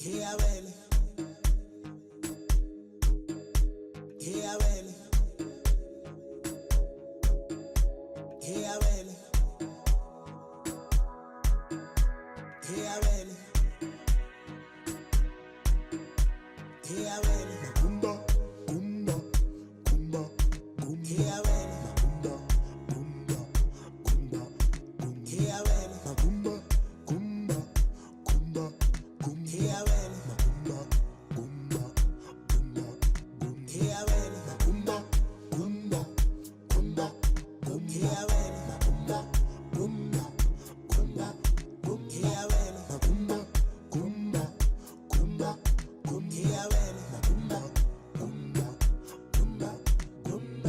Yeah, well. Yeah, well. Yeah, well. Yeah, well. Yeah, well. Kumba, kumba, kumba, kumba. Yeah, well. Kumba, kumba, kumba, kumba. Yeah, well. Kumba, kumba, kumba, kumba. Yeah, well. Kumba, kumba, kumba, kumba. Yeah, well. Kumba, kumba, kumba, kumba. Yeah, well. Kumba, kumba, kumba, kumba. Yeah, well. Kumba, kumba, kumba, kumba. Yeah, well. Kumba, kumba, kumba, kumba. Kumba,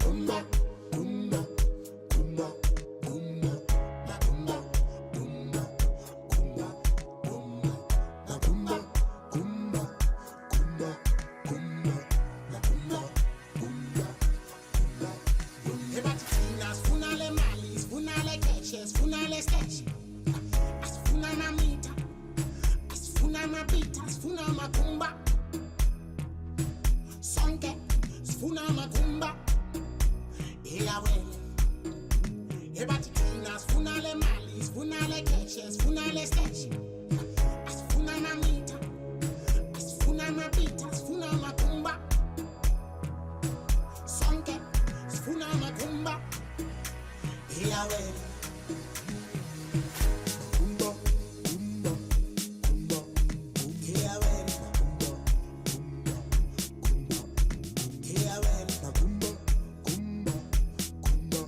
kumba, kumba, kumba. Kumba, kumba, kumba, kumba. Kumba, kumba, kumba, kumba. Kumba, kumba, kumba, kumba. Hepatinas, funale malis, funale caches, funale stash. As funa mamita, as funa mapita, as funa macumba. Sonke, as funa macumba. Yeah, well. Hepatinas, funale malis, funale caches, funale stash. As funa mamita, as funa mapita, as funa macumba. Sonke, as funa macumba. Yeah, well. Kumba, kumba, kumba, kumba. Yeah, well. Kumba, kumba, kumba. Yeah, well. Kumba, kumba, kumba, kumba.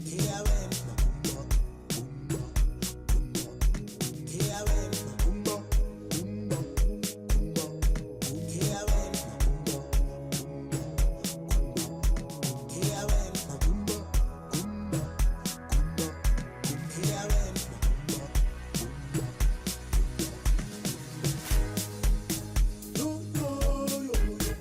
Yeah, well. Kumba, kumba, kumba, kumba. Yeah, well. Kumba, kumba, kumba, kumba. Yeah, well. Kumba, kumba, kumba, kumba. Yeah, well. Kumba, kumba, kumba,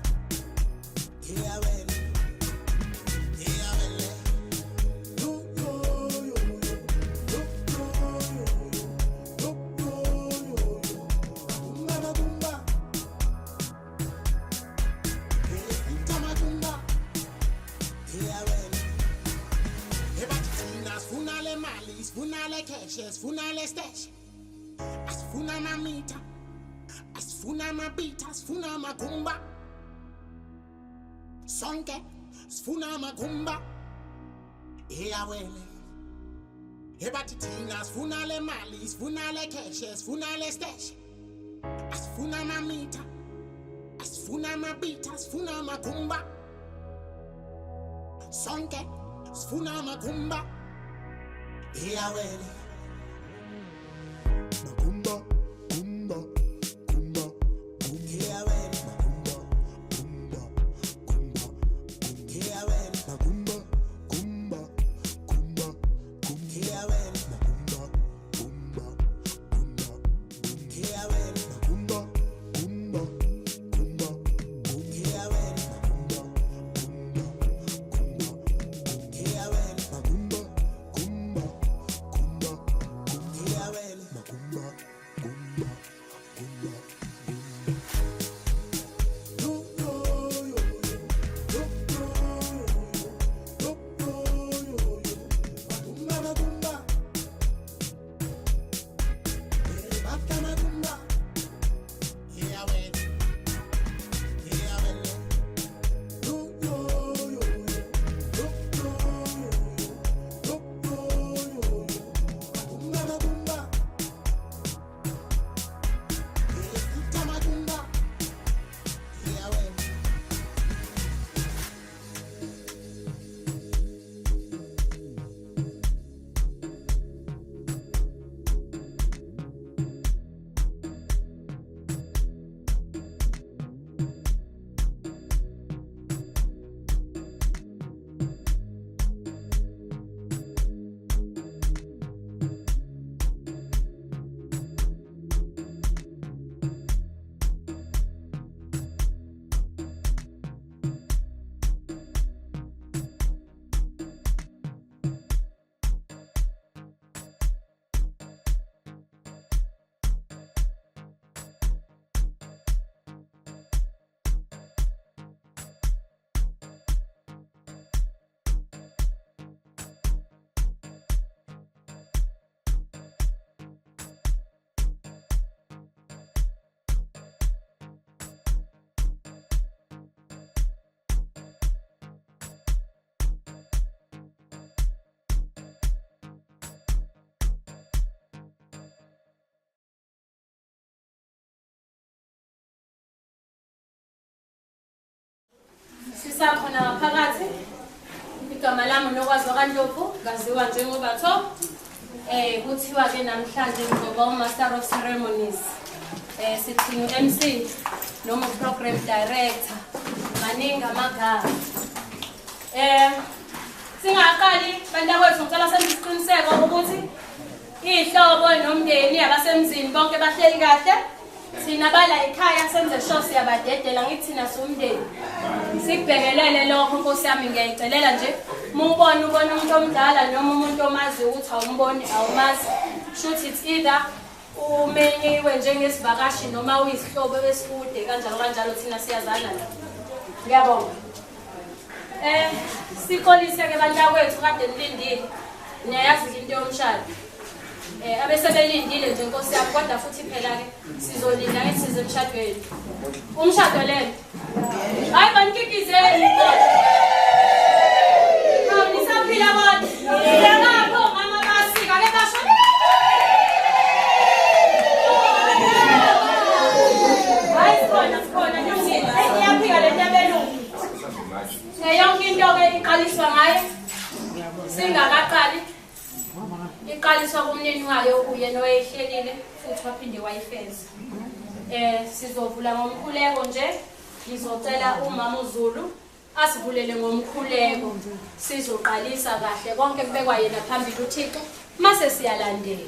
kumba. Yeah, well. Yeah, well. Yeah, well. Yeah, well. Hepatinas, funale malis, funale caches, funale stash. As funa mamita, as funa mapita, as funa macumba. Sonke, as funa macumba. Yeah, well. Hepatinas, funale malis, funale caches, funale stash. As funa mamita, as funa mapita, as funa macumba. Sonke, as funa macumba. Yeah, well. Kumba, kumba, kumba, kumba. Yeah, well. Kumba, kumba, kumba, kumba. Yeah, well. Kumba, kumba, kumba, kumba. Yeah, well. Kumba, kumba, kumba, kumba. Yeah, well. Kumba, kumba, kumba, kumba. Yeah, well. Kumba, kumba, kumba, kumba. Yeah, well. Kumba, kumba, kumba, kumba. Yeah, well. Kumba, kumba, kumba, kumba. Yeah, well. Yeah, well. sisakhona ngaphakathi. Igama lami uNokwaziwa kaNdlovu, ngaziwa njengoBatho. Kuthiwa ke namhlanje ngoba uMaster of Ceremonies. Sithi MC noma program director. Maningi amagama. Singaqali bantakwethu ngicela senze isiqiniseko ukuthi ihlobo nomndeni abasemzini bonke bahleli kahle. Thina bala ekhaya senze show siyabadedela ngithi thina somndeni. Sikubhekelele lokho Nkosi yami ngiyayicelela nje. Ubona umuntu omdala noma umuntu omazi ukuthi awumboni awumazi. Shoot it either umenyiwe njengesivakashi noma uyisihlobo esikude kanjalo thina siyazana la. Ngiyabonga. Sikolise ke bantakwethu kade nilindile. Niyayazi into yomshado. Abesebelindile nje Nkosi yami kodwa futhi phela ke sizolinda ngithi size emshadweni. Umshado lento. Hayi banikikizeni. Nisaphila kodwa. Ngiyakho mama basika ke basho. Hayi khona nje. Ngiyaphika le nto abelungu. Yonke into ke iqaliswa ngayo. Singakaqali. Iqaliswa kumneni wayo uyena oyehlelile futhi waphinde wayifeza. Sizovula ngomkhuleko nje. Ngizocela umama uZulu asivulele ngomkhuleko. Sizoqalisa kahle konke kubekwa yena phambili uThixo mase siyalandela.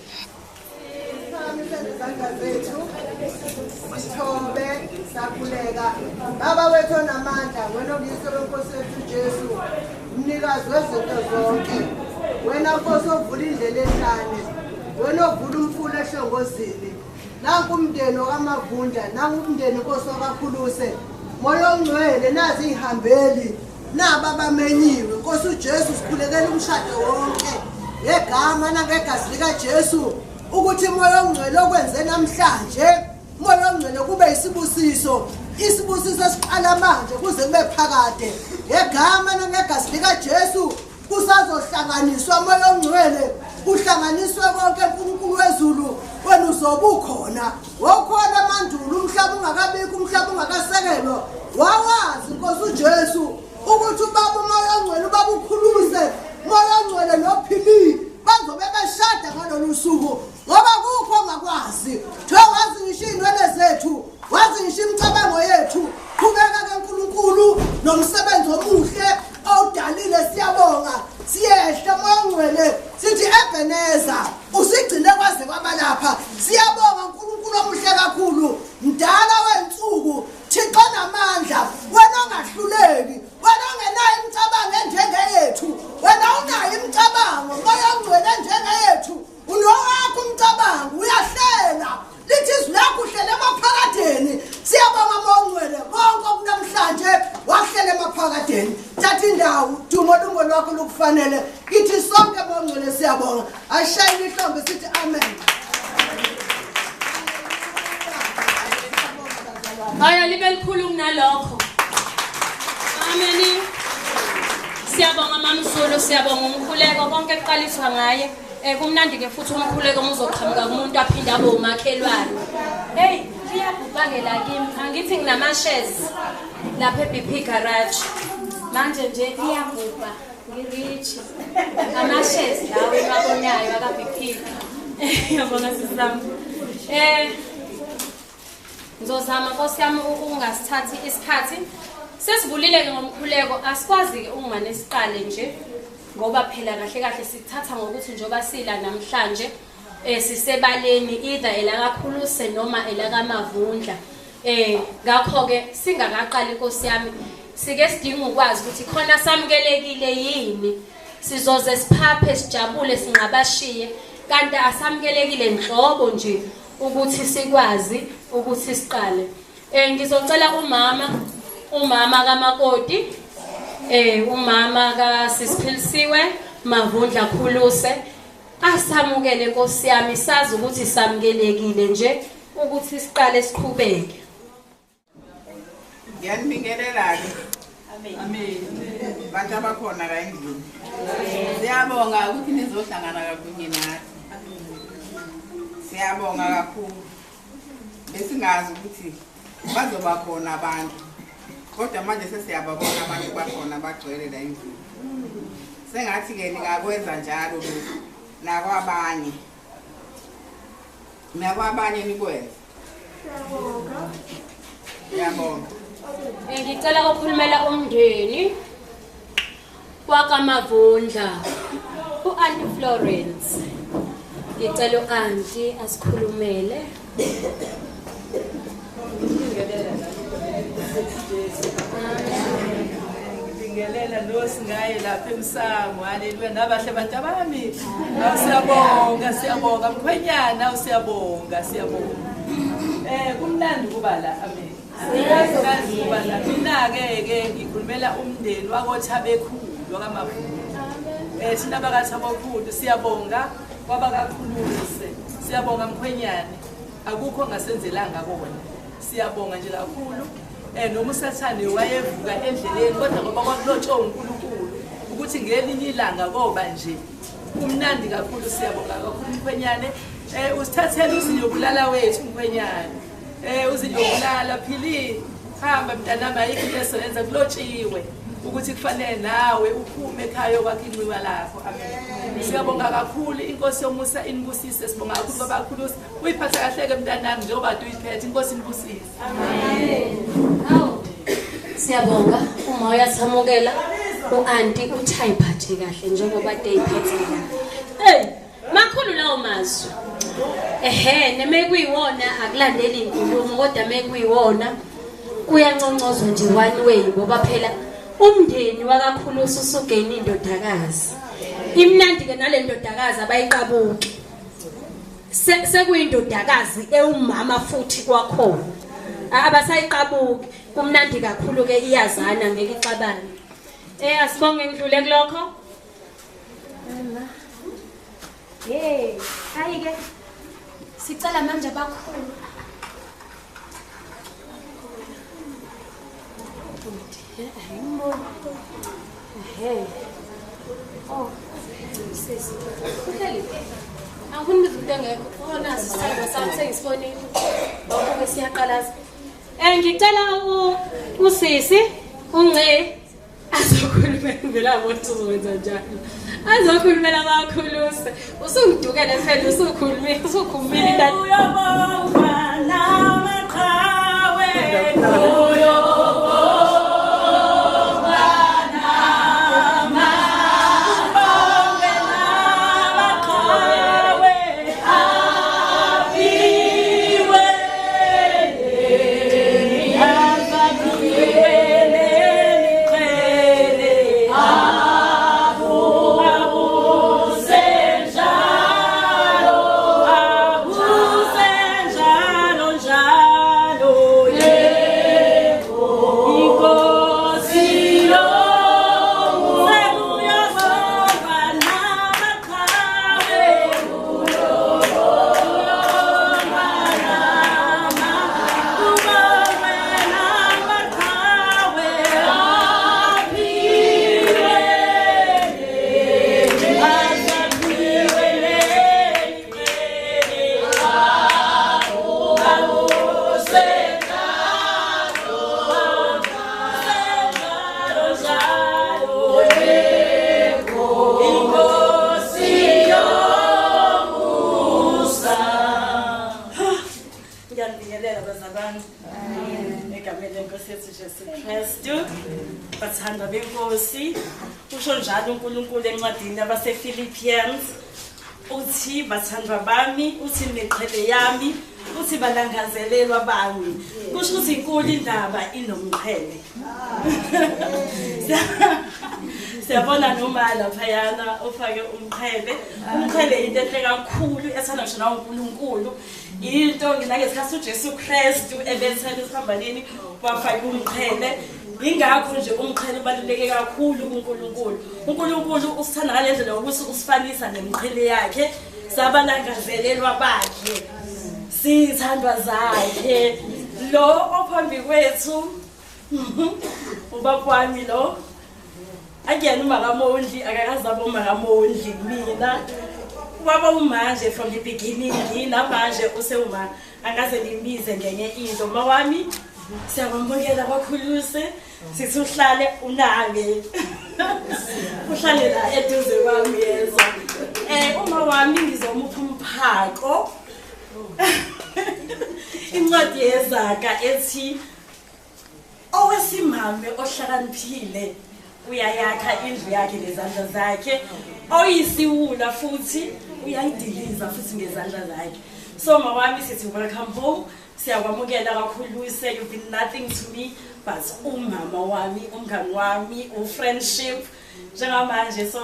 Sithobe sakhuleka baba wethu onamandla wena nguyise wenkosi yethu Jesu umnikazi wezinto zonke wena Nkosi ovula indlela ehlane wena ovula umfula ehlongozini nanku umndeni okamavundla nanku umndeni Nkosi wakakhuluse moya ongcwele nazi ihambeli naba bamenyiwe Nkosi uJesu sikhulekela umshado wonke ngegama nangegazi lika Jesu ukuthi moya ongcwele okwenze namhlanje moya ongcwele kube isibusiso siqala manje kuze kube phakade ngegama nangegazi lika Jesu kusazohlanganiswa moya ongcwele kuhlanganiswe konke uNkulunkulu wezulu wena uzobe ukhona wokhona mandulo umhlaba ungakabikho umhlaba ungakasekelwa wawazi Nkosi uJesu ukuthi ubaba umoya ongcwele ubaba ukhuluse moya ongcwele nophili bazobe beshada ngalolu suku ngoba kukho ongakwazi wazi ngisho inwele zethu wazi ngisho imicabango yethu qhubeka kaNkulunkulu nomsebenzi omuhle awudalile siyabonga siyehla moya ongcwele sithi Ebeneza usigcine kwaze kwabalapha siyabonga uNkulunkulu omuhle kakhulu mdala wensuku Thixo namandla wena ongahluleki wena ongenayo imicabango enjengeyethu wena unayo imicabango moya ongcwele njengeyethu unowakho umcabango uyahlela lithi izwi lakho uhlele emaphakadeni siyabonga moya ongcwele konke okunamhlanje wahlela emaphakadeni thatha indawo dumo lungo lwakho lukufanele kithi sonke moya ongcwele siyabonga ashayile ihlombe sithi amen. Haya libe likhulu kunalokho. Amen. Siyabonga mama Zulu siyabonga umkhuleko konke kuqaliswa ngaye. Kumnandi ke futhi umkhuleko uzoqhamuka kumuntu aphinda abe umakhelwane. Hey, iyabhubhangela kimi. Angithi nginama-shares lapha eBP garage. Manje nje iyabhubha. Ngirich. Ama-shares lawo engabonayo akaBP. Yabona sisami. Ngizozama Nkosi yami ukungasithathi isikhathi. Sesivulile ke ngomkhuleko asikwazi ke ungane siqale nje ngoba phela kahle sikuthatha ngokuthi njoba sila namhlanje sisebaleni either elakakhuluse noma elakaMavundla. Ngakho ke singakaqali Nkosi yami sike sidinga ukwazi ukuthi khona samukelekile yini sizoze siphaphe sijabule sinqabashiye kanti asamukelekile nhlobo nje ukuthi sikwazi ukuthi siqale. Ngizocela umama kaMakoti umama kaSisiphilisiwe Mavundla Khuluse asamukele Nkosi yami sazi ukuthi samukelekile nje ukuthi siqale siqhubeke. Ngiyanibingelela ke. Amen. Bantu abakhona la endlini. Siyabonga ukuthi nizohlangana kakhulu nathi. Siyabonga kakhulu. Besingazi ukuthi bazoba khona abantu. Kodwa manje sesiyababona abantu bakhona bagcwele la endlini. Sengathi ke ningakwenza njalo lokho nakwabanye. Nakwabanye nikwenza. Ngiyabonga. Ngicela ukukhulumela umndeni wakaMavundla uAunty Florence. Ngicela uAunty asikhulumele. Ngibingelela lo singaye lapha emsango. Haleluya nabahle bantu bami. Siyabonga siyabonga mkhwenyana siyabonga siyabonga. Kumnandi kuba la amen. Siyazi kuba la mina ke ngikhulumela umndeni wakoThabekhulu wakaMavundla. Thina bakaThabekhulu siyabonga kwabakakhuluse. Siyabonga mkhwenyane. Akukho ngasenzelanga kona. Siyabonga nje kakhulu. Noma usathane wayevuka endleleni kodwa ngoba kwakulotshwa uNkulunkulu ukuthi ngelinye ilanga koba nje kumnandi kakhulu siyabonga kakhulu mkhwenyane. Usithathele uziyokulala wethu mkhwenyane. Uziyokulala phili hamba mntanami ayikho into esenza kulotshiwe ukuthi kufanele nawe uphume ekhaya kwakhe inxiwa lakho. Amen. Siyabonga kakhulu inkosi yomusa inibusise sibonga kakhulu babakhulusi uyiphatha kahle ke mntanami njengoba uyiphethe inkosi inibusise. Amen. Siyabonga uma uyathamukela uAunty uthi ayiphathe kahle njengoba deyiphethe kahle. Makhulu lawo mazwi. Neme kuyiwona akulandeli inkulumo kodwa mekuyiwona kuyanconcozwa nje one way ngoba phela umndeni wakakhulusi usugena indodakazi. Imnandi ke nale ndodakazi abayiqabuki. Sekuyindodakazi ewumama futhi kwakhona. Abasayiqabuki. Kumnandi kakhulu ke iyazana ngeke ixabane. Asibonge ngidlule kulokho. Hayi ke sicela manje bakhulu. Sisi. Uhleli. Angifuni ukuthi ngekho. Nazi isithando sami sengisibonile. Lokho siyaqalaza. Ngicela usisi unce azokhulumela ngothuzo njalo. Azokhulumela abakhuluse. Usungidukele phela usukhulumile intando. Uyabonga namaqhawe. Bathanda benkosi usho njalo uNkulunkulu encwadini yabaseFiliphians uthi bathandwa bami uthi neqhele yami uthi balangazelelwa bami kusho ukuthi inkulu indaba inomqhele. Siyabona noma laphayana ufake umqhele. Umqhele into enhle kakhulu ethanda ngisho nawo uNkulunkulu. Into nginangesikhathi uJesu Kristu ebethele isiphambanini wafaka umqhele. Ingakho nje umqhele ubaluleke kakhulu kuNkulunkulu. uNkulunkulu usithanda ngalendlela ukuthi usifanisa nemqhele yakhe sabalangazelelwa bakhe. Sithandwa zakhe lo ophambi kwethu ubaba wami lo akuyena uMakamondli akakazabo uMakamondli mina ubaba umanje from the beginning namanje usewuma angaze nimize ngenye into mawami Siyabambukela kakhuluse sithi uhlale unabe. Uhlale la eduze kwami yeza. Uma wami ngizomupha umphako. Incwadi yezaga ethi owesimame ohlakaniphile uyayakha indlu yakhe ngezandla zakhe, oyisiwula futhi uyayidiliza futhi ngezandla zakhe. So mawami sithi welcome home. Siyakwamukela kakhuluse, you've been nothing to me but umama wami, umngani wami, friendship njengamanje. So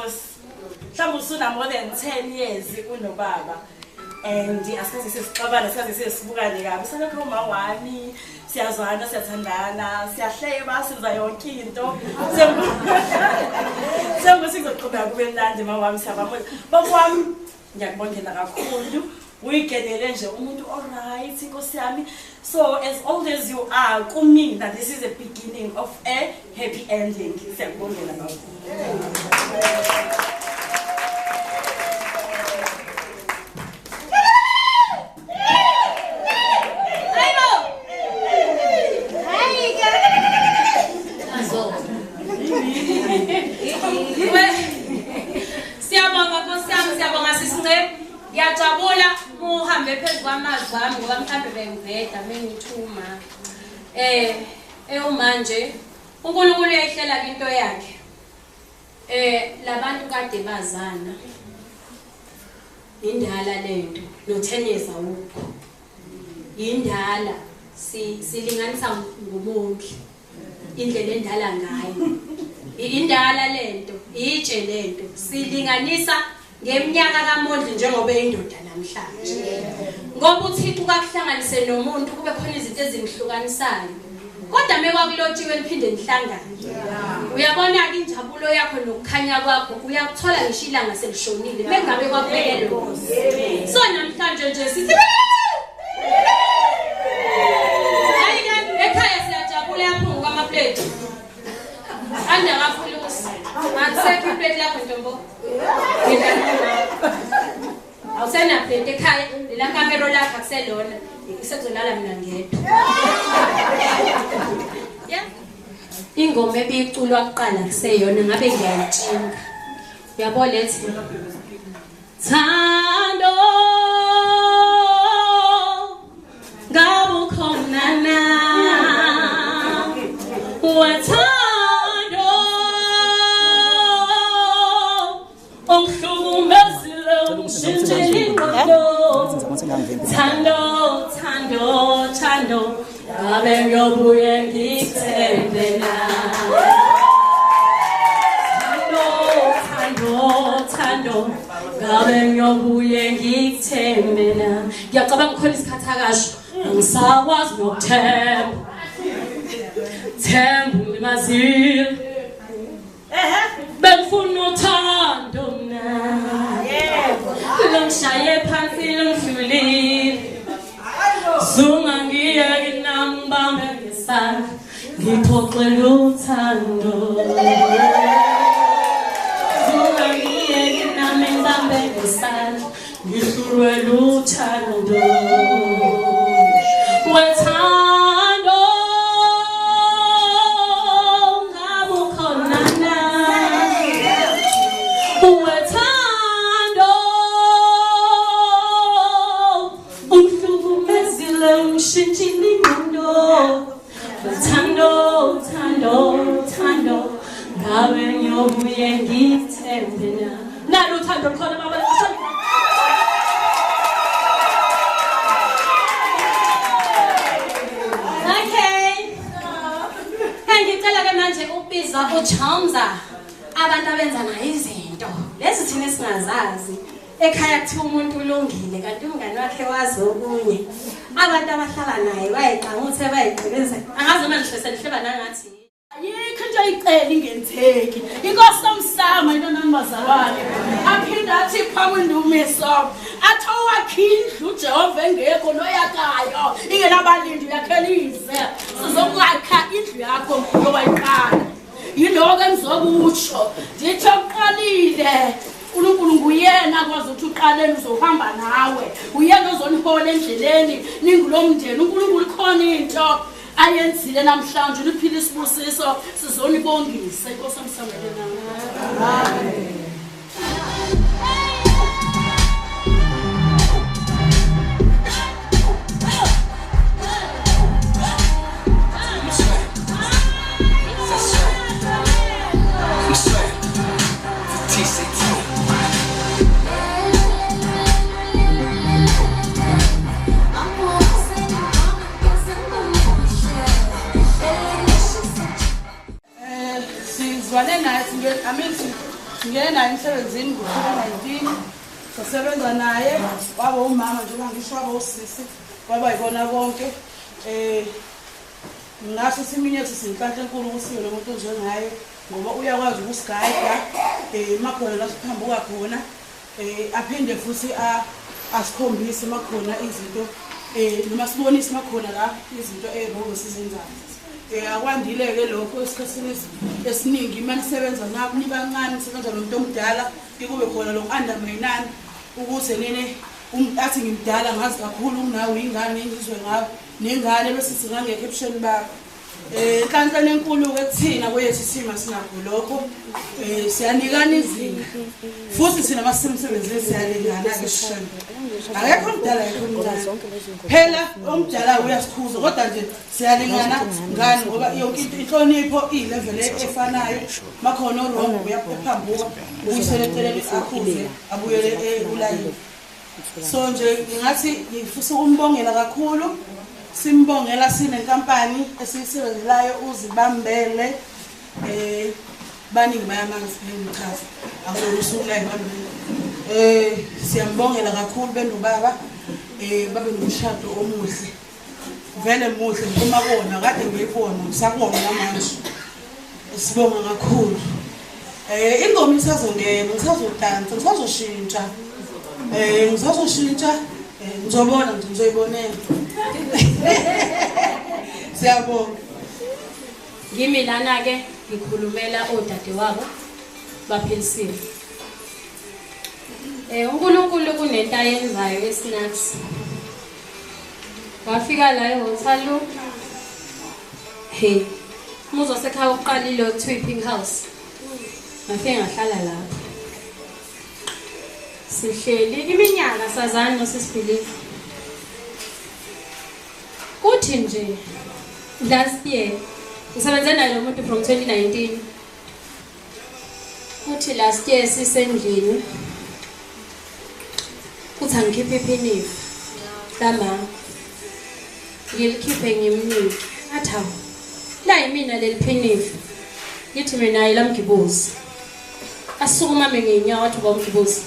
mhlawumbe usuna more than 10 years unobaba. And asikaze sesixabana, asikaze sesibukane kabi. Salokho uma wami siyazwana, siyathandana, siyahleba, siza yonke into. Sengwe sizoqhubeka kube mnandi mawami siyabamukela. Baba wami ngiyakubongela kakhulu. Uyigedele nje umuntu alright Nkosi yami. So as old as you are, kumina this is the beginning of a happy ending. Siyakubongela kakhulu. Siyabonga Nkosi yami, siyabonga sisincebe. Ngiyajabula uhambe phezulu kwamazwi wami ngoba mhlambe bengiveda mengithuma. Manje uNkulunkulu uyayihlela into yakhe. Labantu kade bazana. Indala lento noThenyeza ukho. Indala silinganisa ngomondli. Indlela endala ngayo. Indala lento, itshe lento silinganisa ngeminyaka kaMondli njengoba indoda namhlanje. Ngoba uThixo kakuhlanganise nomuntu kube khona izinto ezimhlukanisayo. Kodwa mekwakulotshiwe liphinde lihlangane. Uyabona ke injabulo yakho nokukhanya kwakho uyakuthola ngisho ilanga selishonile mengabe kwakubekele Nkosi. So namhlanje nje sithi ayike ekhaya siyajabula yapho kwamaplate. Anda kakhulusi. Akusekho iplate lakho ntombo. Awusena plate ekhaya, la kamera lakho akuselona. Isezolala mina ngedwa. Yeah. Ingoma ebiculwa kuqala kuseyona ngabe ngiyayitshinga. Uyabona lethi Thando ngabe khona na wathando ongihlukumezile ungishintshile ingqondo Thando thando thando ngabe ngiyobuye ngikuthembela Thando ngabe ngiyobuye ngikuthembela ngiyacabanga khona isikhathi akasho angisakwazi nokuthemba themba ulimazile bengifuna uthando mna longishaye phansi longihlulile zunga ngiyeke nambambe ngesandla ngixoxele uthando zunga ngiyeke nami ngibambe ngesandla ngihlulwe uthando wethando ngabe ukhona na wethando ungihlukumezile ungishintshile ingqondo wethando thando thando ngabe ngiyobuye ngikuthembela nalo uthando lukhona baba. Ubiza uChamza abantu abenza nayo izinto lezi thina singazazi ekhaya kuthiwa umuntu ulungile kanti umngani wakhe wazi okunye abantu abahlala naye bayiqanguthe bayiqhekeze angazi manje selihleba nangathi ayikho into ayicela ingenzeki inkosi somsama into nambazalwane aphinda athi phamwe ndumiso athi owakhindlu uJehova engekho noyakayo ingenabalindi yakhelise sizokwakha indlu yakho ngowayiqala yiloko engizokutsho ndithi uqalile uNkulunkulu nguyena akwazi ukuthi uqaleni uzohamba nawe uyena ozonihola endleleni ningulomndeni uNkulunkulu khona into ayenzile namhlanje liphila isibusiso sizonibongisa inkosi amsangele nawe. Sizwane naye singene naye emsebenzini ngo-2019 sasebenza naye waba umama njengoba ngisho waba usisi waba yibona bonke ngasho siminyethu sinhlanhla enkulu ukuthi yona umuntu onjengaye ngoba uyakwazi ukusigayida makhona la siphambuka khona aphinde futhi asikhombise makhona izinto noma sibonise makhona la izinto ezibongo sizenzayo. Akwandile-ke lokho esikhathini esiningi manisebenza nabo nibancane nisebenza nomuntu omdala ikube khona lo ku-undermine-ani ukuze nene athi ngimdala ngazi kakhulu kunawe ingane engizwe ngayo nengane bese singangekho ebusheni bakho. Inhlanhlane enkulu-ke kuthina kwethu sima sinakho lokho siyanikana izinga futhi thina masemsebenzini siyalingana-ke esisheni. Akekho omdala akekho omncane phela omdala uyasikhuza kodwa nje siyalingana ngani ngoba yonke into inhlonipho iyilevel efanayo makhona orongo uyaphambuka uyiselethelele akhuze abuyele ulayini. So nje ngingathi ngifisa ukumbongela kakhulu simbongela sinenkampani esiyisebenzelayo uzibambele baningi bayamanga sibemchaza akulolu suku la ebambele. Siyambongela kakhulu bendubaba babe nomshado omuhle vele muhle uma bona kade ngiyibona ngisakubona namanje sibonga kakhulu. Ingoma isazongena ngisazodansa ngisazoshintsha ngizoshintsha ngizobona nje ngizoyibonela. Siyabonga. Ngimi lana-ke ngikhulumela odadewabo baphelisile. uNkulunkulu kunento ayenzayo esinathi. Wafika la eHotalu. Hey, umuzi wasekhaya uqalile uTweeping House. Ngafike ngahlala lapho. Sihleli iminyaka sazana nosisibhilive. Kuthi nje last year ngisebenze naye lo muntu from 2019. Kuthi last year sisendlini. Kuthi angikhiphe iphinifu lama ngilikhiphe ngimnike athawu la yimina leliphinifu ngithi mina yilamgibuzi asukuma menginyawo athi bomgibuzi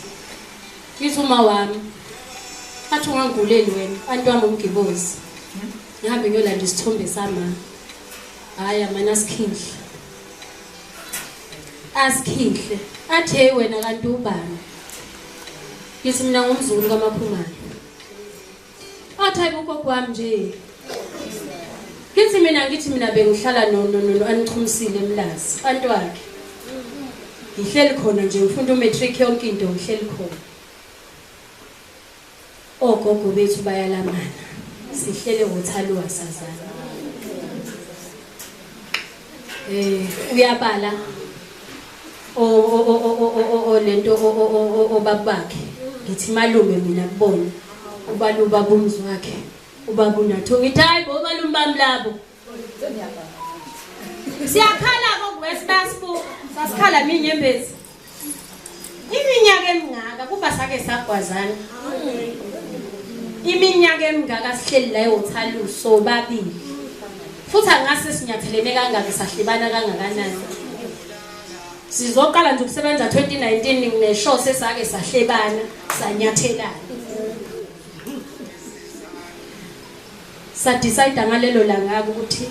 ngithi uma wami athi unganguleli wena antu wami umgibuzi ngihambe ngiyolanda isithombe sama haya mana asikhihle athi hey wena kanti ubani ngithi mina ngumzulu kaMaphumane athi ayikho kwami nje ngithi mina bengihlala no anichumsile emlazi bantu wakhe ngihleli khona nje ngifunda umatric yonke into ngihleli khona ogogo bethu bayalamana sihlele ngothalo wasazana uyabala lento obabakhe ngithi malume mina kubona ubaluba bomzi wakhe ubaba unatho ngithi hayi bo malume bami labo siyakhala kokwesibasifu sasikhala minyembezi iminyaka emingaka kuba sake sagwazana iminyaka emingaka sihleli la eHotalu sobabili futhi angase sinyathelene kangaka sahlibana kangakanani sizoqala nje ukusebenza 2019 ngineshow sesake sahlebana sanyathelana sadecide ngalelo langa ukuthi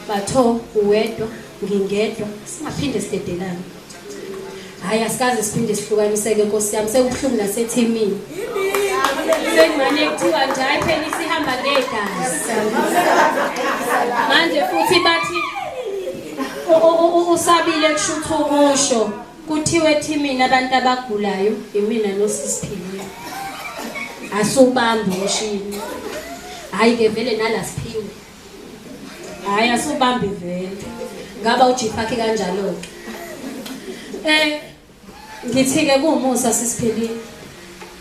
batho uwedwa ngingedwa singaphinde sidedelane hayi asikaze siphinde sihlukaniseke Nkosi yami sekubuhlungu nasethimini sengimane kuthiwa nje hayi phela isihamba ngegazi manje futhi bathi usabile kushuthi ukusho kuthiwe ethimini abantu abagulayo imina nosisiphile asubamba ushini hayi ke vele nalasiphiwe Hayi asubambi vele. Ngaba ujipakhe kanjalo. Ngithi ke kuumusa sisiphilile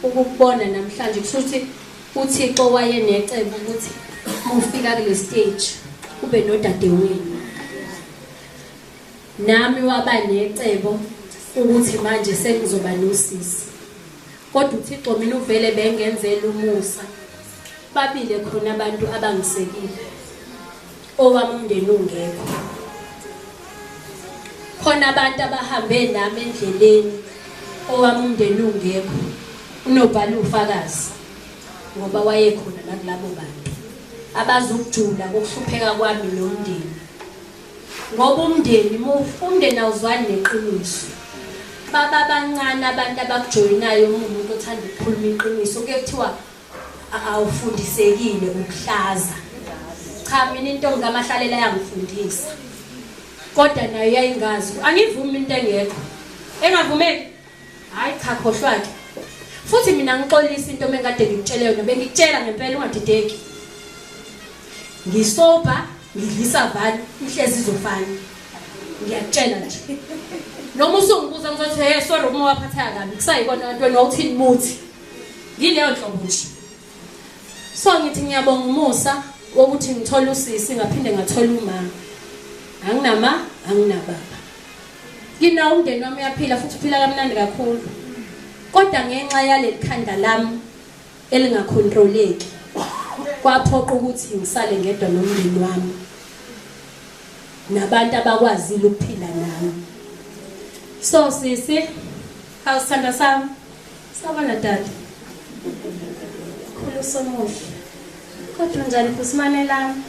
ukubona namhlanje kusuthi uThixo wayenecebo ukuthi ufika kule stage ube nodadewenu. Nami waba necebo ukuthi manje sengizoba nosisi. Kodwa uThixo mina uvele bengenzela umusa. Babile khona abantu abangisekile. Owami umndeni ungekho. Khona abantu abahambe nami endleleni. Owami umndeni ungekho. Unobhala ufakazi. Ngoba wayekhona nakulabo bantu. Abazukujula ngokuhlupheka kwami nomndeni. Ngoba umndeni awuzwani neqiniso. Baba bancane abantu abakujoyinayo umuntu othanda ukukhuluma iqiniso kuke kuthiwa awufundisekile ukuhlaza. Cha mina intombi kaMahlalela yangifundisa. Kodwa nayo yayingazi. Angivumi into engekho. Engavumeki. Hayi cha khohlwake. Futhi mina ngixolisa into mengade ngikutshele yona bengikutshela ngempela ungadideki. Ngisoba ngidlisa vani ihlezi izofana. Ngiyakutshela nje. Noma usungibuza ngizothi hey sorry uma waphatha kabi kusayikona abantu wawuthini muthi. Yileyo nhlobo nje. So ngithi ngiyabonga umusa wokuthi ngithola usisi ngaphinde ngathola umama. Anginababa. Nginawo umndeni wami uyaphila futhi uphila kamnandi kakhulu. Kodwa ngenxa yaleli khanda lami elingakontroleki kwaphoqa ukuthi ngisale ngedwa nomndeni wami. Nabantu abakwazile ukuphila nami. So sisi, awusithanda sami. Sawubona dad. Khulu somuhle. Kodwa njani kusimane lami?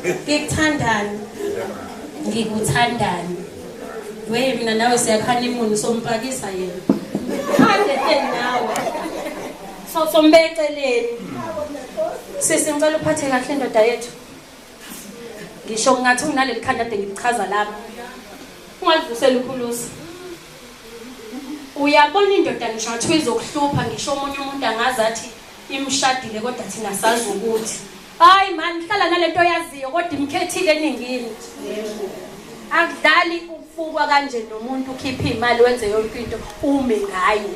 Ngikuthandani. Ngikuthandani. We mina nawe siyakhana imuni sompakisa yena. Kade nawe. Sombeceleni. Sisi ngicela uphathe kahle indoda yethu. Ngisho ngathi unaleli khanda ade ngichaza lapha. Ungalivusela ukhulusa. Uyabona indoda ngisho ngathi izokuhlupha ngisho omunye umuntu angazathi imshadile kodwa thina sazi ukuthi hayi man hlala nalento yaziyo kodwa imkhethile eningini. Akudlali ukufukwa kanje nomuntu ukhipha imali wenze yonke into ume ngayo.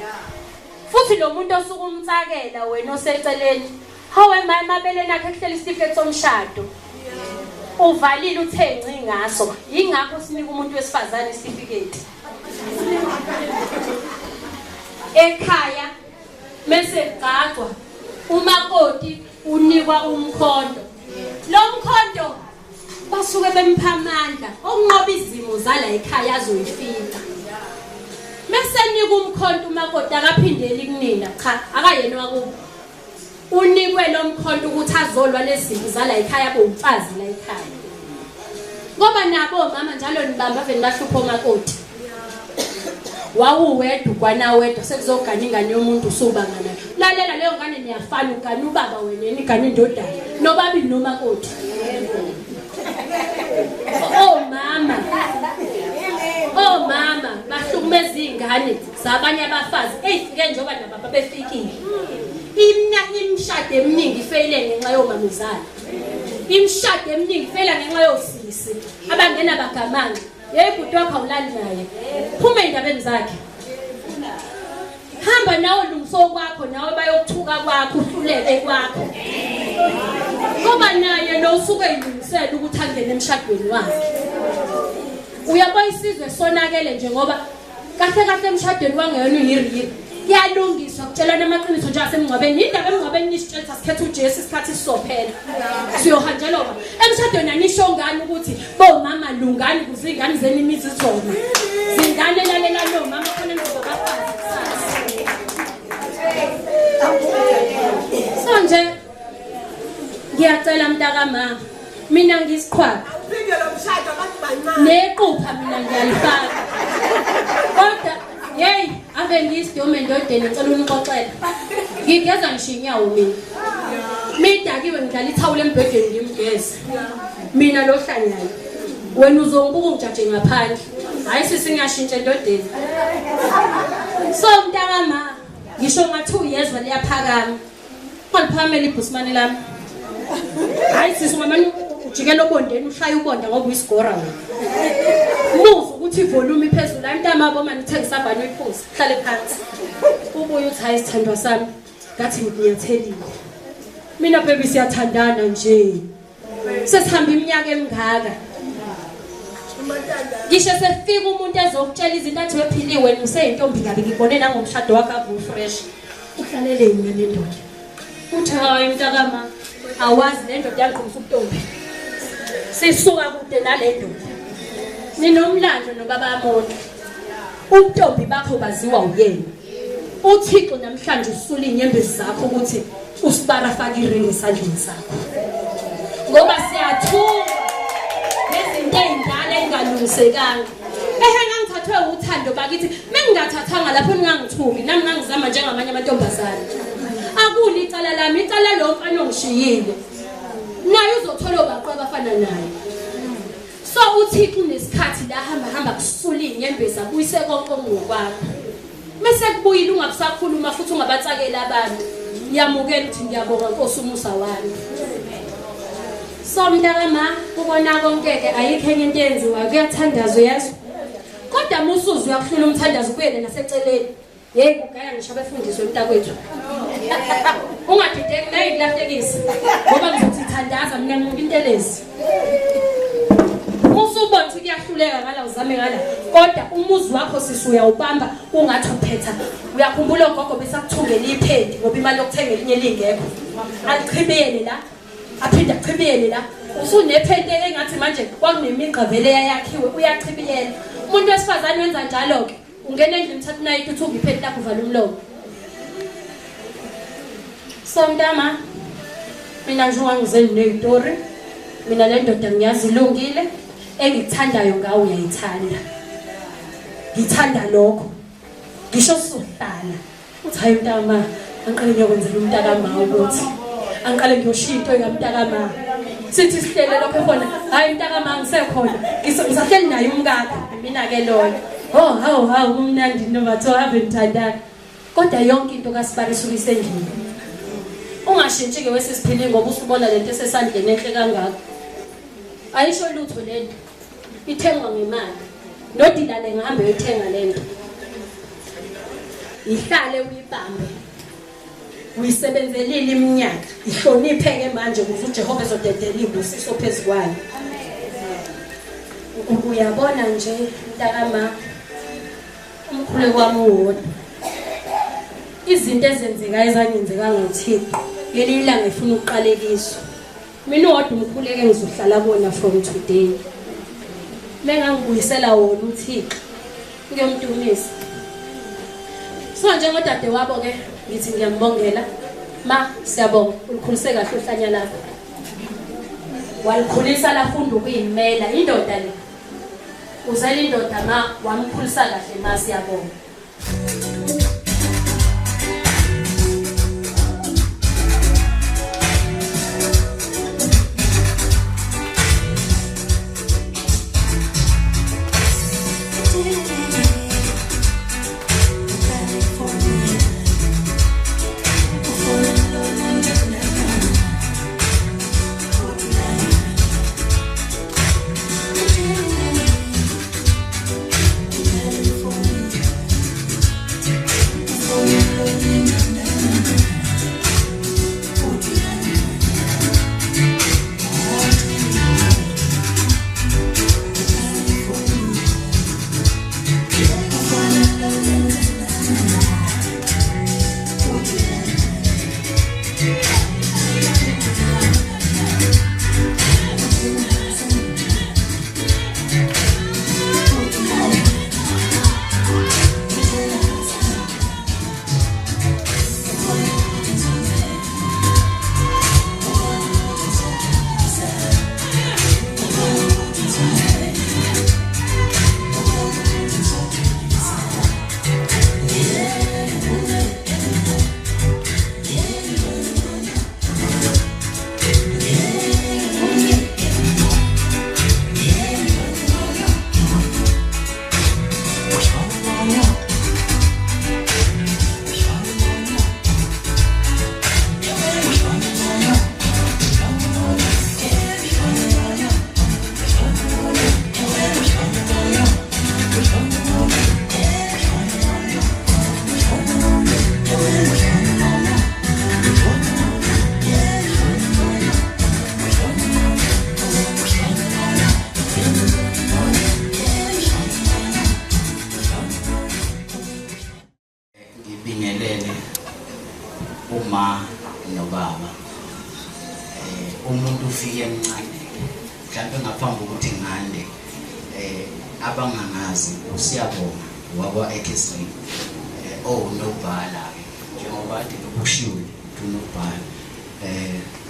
Futhi lo muntu osuka umtsakela wena oseceleni hawe mabele nakhe kuhlela isitifiketi somshado. Uvalile uthe nci ngaso ingakho sinika umuntu wesifazane isitifiketi. Ekhaya mase gcagcwa umakoti unikwa umkhondo. Lo mkhondo basuke bempha amandla okunqoba izimo zala ekhaya azoyifika. Mase nika umkhondo umakoti akaphindeli kunina cha akayena wakubo. Unikwe lo mkhondo ukuthi azolwa lezimo zala ekhaya bomfazi la ekhaya. Ngoba nabo mama njalo nibamba vele bahlupha omakoti. Wawuwedwa kwanawedwa sekuzogana ingane yomuntu usubanga nayo. Lalela leyo ngane niyafana ugana ubaba wena ingane indodana nobabili nomakoti. Oh mama bahlukumeza izingane zabanye abafazi ezifike njengoba nababa befikile. Imshado eminingi ifeyile ngenxa yomamizana. Imshado eminingi ifeyila ngenxa yosisi abangena bagamanga. Yebhuti wakho awulali naye. Phuma endabeni zakhe. Hamba nawe lumso kwakho nawe bayokuthuka kwakho uhluleke kwakho. Ngoba naye lo usuke ilungisela ukuthi angene emshadweni wakhe. Uyabona isizwe sonakele nje ngoba kahle emshadweni wangeyona uyiri. Kuyalungiswa kutshelana amaqiniso nje asemngcwabeni. Indaba emngcwabeni nisitshela sithethe uJesu isikhathi sisophela. Siyohanjelwa. Emshadweni anisho ngani ukuthi bomama lungani kuze ingane zeni imizi zona. Zingane lalela lo mama khona ngizobafazi kusasa. So nje ngiyacela mntaka mama mina ngisikhwapha. Uphinde lo mshado abantu bancane. Nequpha mina ngiyalifaka. Kodwa hey ave ngisidome ndodeni ngicela unixoxela. Ngigeza ngishinyawo mina. Midakiwe ngidlala ithawula embhedeni ngimgeza. Mina lo hlanyayo. Wena uzongibuka ungijaje ngaphandle. Hayi sisi ngiyashintsha ndodeni. So mntaka mama ngisho ngathi uyezwa liyaphakama. Kwaliphamela ibhusmane lami. Hayi sisi ngamani ujikela obondeni ushaya ubonda ngoba uyisigora wena. Muza ukuthi ivolume iphezulu la mntama abo manje uthengisa abanye uyiphuza. Hlale phansi. Ubuye uthi hayi sithandwa sami. Ngathi ngiyathelile. Mina baby siyathandana nje. Sesihamba iminyaka emingaka. Ngisho sefika umuntu ezokutshela izinto athi wephiliwe wena useyintombi kabi ngibone nangomshado wakhe avu fresh. Uhlalele yini le ndoda? Uthi hayi mntakama awazi le ndoda yaqhumisa ubuntombi. Sisuka kude nale ndoda. Ninomlando nobaba Amonto. Ubuntombi bakho baziwa uyena. UThixo namhlanje usula inyembezi zakho ukuthi usibara faka iringi esandleni sakho. Ngoba siyathunga nezinto ezindala engalungisekanga. Ngangithathwe uthando bakithi mengingathathanga lapho ningangithuki nami ngangizama njengamanye amantombazane. Akuli icala lami icala lonke anongishiyile. Naye uzothola obaqwa abafana naye. So uThixo unesikhathi la hamba kusula inyembezi akuyise konke ngokwakho. Mase kubuyile ungakusakhuluma futhi ungabatsakela abantu. Ngiyamukela ukuthi ngiyabonga Nkosi umusa wami. So mntakama ubona konke ke ayikho enye into yenziwa kuyathandazwa yazi. Kodwa musuzu uyakuhlula umthandazo kuyena naseceleni. Hey kugaya ngisho abafundiswe umntakwethu. Ungadideki nayi kulahtekisa. Ngoba ngizothi thandaza mina ngintelezi. Usubona ukuthi kuyahluleka ngala uzame ngala kodwa umuzi wakho sisuya ubamba ungathi uphetha uyakhumbula ugogo bese akuthungela iphendi ngoba imali yokuthenga elinye lingekho alichibiyele la aphinda achibiyele la usunephendi engathi manje kwakunemigqa vele yakhiwe uyachibiyela umuntu wesifazane wenza njalo ke ungena endlini uthatha nayo uthunga iphendi lakho uvala umlomo. So mntama mina njengoba ngizeni nezitori mina le ndoda ngiyazi ilungile engikuthandayo ngawe uyayithanda. Ngithanda lokho. Ngisho sohlala. Uthi hayi mntama angiqale ngiyokwenzela umntakama ukuthi angiqale ngiyoshiya into yamntakama. Sithi sihlele lokho khona hayi mntakama ngisekhona. Ngisahleli naye umkakhe mina ke loyo. Hawu umnandi noma tho have ngithandana. Kodwa yonke into kaSibari suka isendlini. Ungashintshi ke wesisiphili ngoba usubona lento esesandleni enhle kangaka. Ayisho lutho lento. Ithengwa ngemali. Nodilane ngihambe uyithenga lento. Ihlale uyibambe. Uyisebenzelile iminyaka. Ihlonipheke manje ukuthi uJehova ezodedela ibusiso phezukwayo. Uyabona nje mntakama umkhulu kwami uwona. Izinto ezenzekayo ezangenzeka ngoThixo. Leli ilanga ngifuna ukuqalekiswa. Mina wodwa umkhuleke ngizohlala bona from today. Mengangibuyisela wona uThixo. Ngiyomdumisa. So njengodade wabo ke ngithi ngiyambongela. Ma siyabonga ulikhulise kahle uhlanya lapho. Walikhulisa lafunda ukuyimela indoda le. Uzela indoda ma wamkhulisa kahle ma siyabonga. umuntu ufike emncane mhlawumbe ngaphambi kokuthi ngande abangangazi usiyabonga wakwa-Ekesley nobhala njengoba kade kushiwo unobhala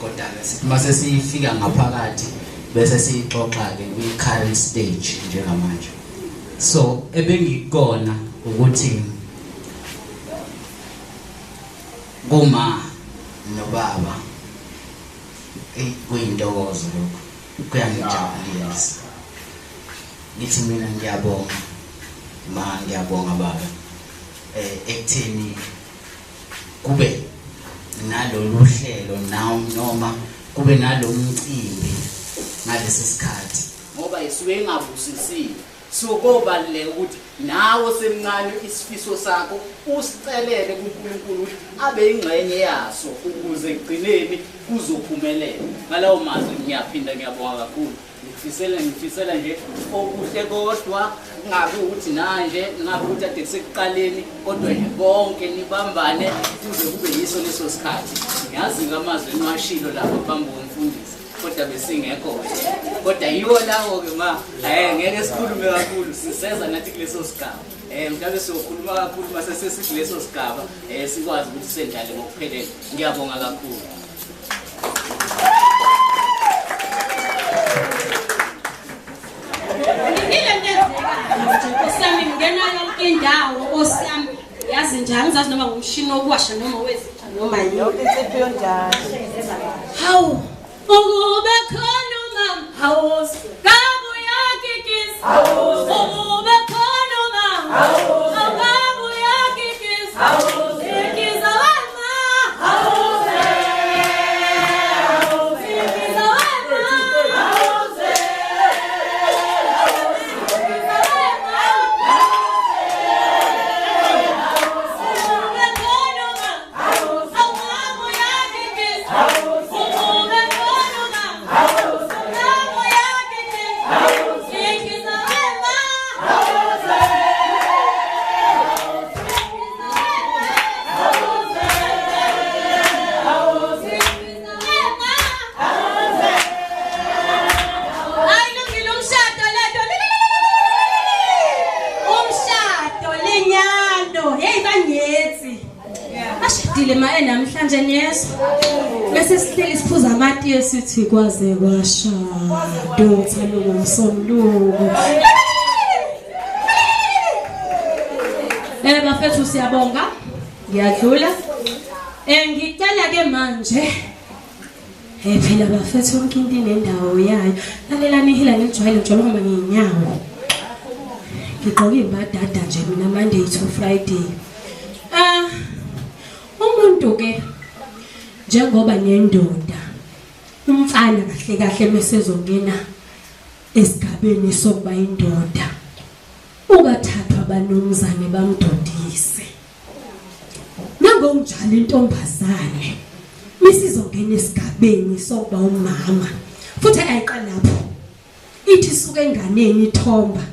kodwa-ke sithi mase sifika ngaphakathi bese siyixoxa-ke kwi-current stage njengamanje. So ebengikona ukuthi kuma nobaba kuyintokozo lokho kuyangijabulisa. Ngithi mina ngiyabonga baba ekutheni kube nalolu hlelo noma kube nalomcimbi ngalesi sikhathi ngoba isuke engabusisile sokobaluleka ukuthi nawe semncane isifiso sakho usicelele kuNkulunkulu ukuthi abe ingxenye yaso ukuze egcineni kuzophumelela. Ngalawo mazwi ngiyaphinda ngiyabonga kakhulu. Ngifisela nje okuhle kodwa ngabe ukuthi nanje ngabe ukuthi ade kusekuqaleni kodwa nje bonke nibambane kuze kube yiso leso sikhathi. Ngiyazi ngamazwi enwashilo lapho phambi komfundisi kodwa besingekho kodwa yiwo lawo ke ngeke sikhulume kakhulu siseza nathi kuleso sigaba. Mhlawumbe siyokhuluma kakhulu mase sesithi leso sigaba sikwazi ukuthi sendlale ngokuphelele. Ngiyabonga kakhulu. Osami ngena yonke indawo osami yazi njani ngizazi noma ngumshini wokuwasha noma wezitha noma yini insipho njalo hawu ukube khona mama hawu gabu yakikisa hawu ukube khona mama hawu gabu yakikisa hawu ikiza wema hawu namhlanje niyezwa bese sihleli siphuza amatiye sithi kwaze kwashada uthalo ngomsomluko. Bafethu siyabonga ngiyadlula ngicela ke manje phela bafethu yonke into inendawo yayo. Lalelani ihila ngijwayele njalo ngiyinyawo ngigqoka imbadada nje mina Monday to Friday. Umuntu ke njengoba nendoda umfana kahle kahle mesezongena esigabeni sokuba indoda ukathathwa abanomzane bamdodise nangonjalo intombazane misizongena esigabeni sokuba umama futhi ayiqa lapho ithi suka enganeni ithomba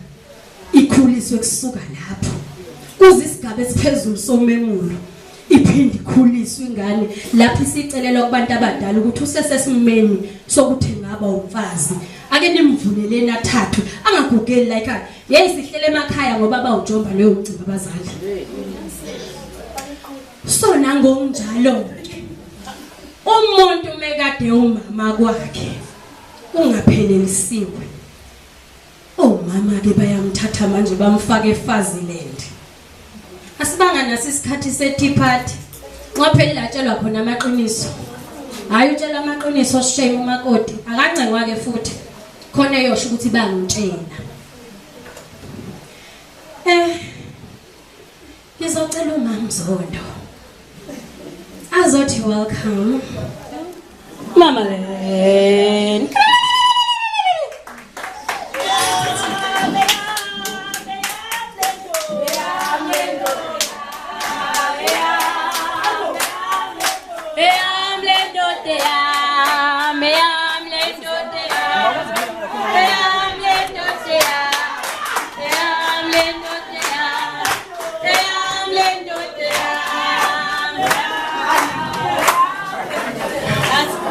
ikhuliswe kusuka lapho kuze isigaba esiphezulu somemulo iphindi ikhuliswe ingane lapho isicelela kubantu abadala ukuthi usesesimeni sokuthi ngaba umfazi ake nimvuleleni athathu angagugeli la ekhaya sihlele emakhaya ngoba bawujomba leyo mcimbi abazali. So nangonjalo umuntu mekade umama kwakhe ungaphelelisiwe omama ke bayamthatha manje bamfaka eFaziland. Asibanga nasisikhathi setea party ngoba phela latshelwa khona amaqiniso. Hayi utshela amaqiniso shame umakoti akancengwa ke futhi khona eyosho ukuthi bangitshela. Ngizocela uMama Mzondo azothi welcome Mama Len.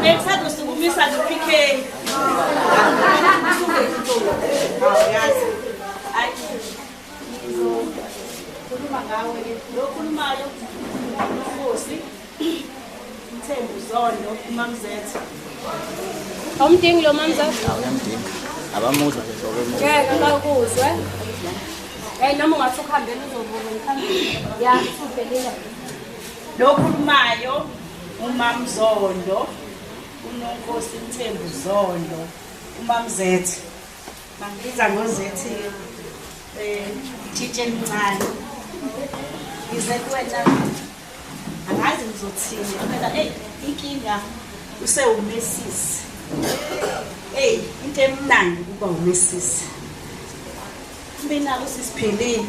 Let's Awuyipheki. Awuyazi. Ayi. Khuluma ngawe ke. Lo khulumayo. Nkosi. Mthembu Zondo, uMamzethe. Awumdingi lo Mamzethe? Awuyamdinga. Abamuzwa nje sokwemuzwa. Ngeke ngakuzwe. Noma ungathi ukuhambela uzovuka ngikhambile. Ya, usuphelile. Lo khulumayo uMamzondo, uNonkosi Mthembu Zondo, uMamzethe. Mangibiza ngoZethi Tshitsheni Mncane. Ngize kuwena angazi ngizothini phela inkinga usewumesisi. Into emnandi kuba umesisi. Mina usisiphelile.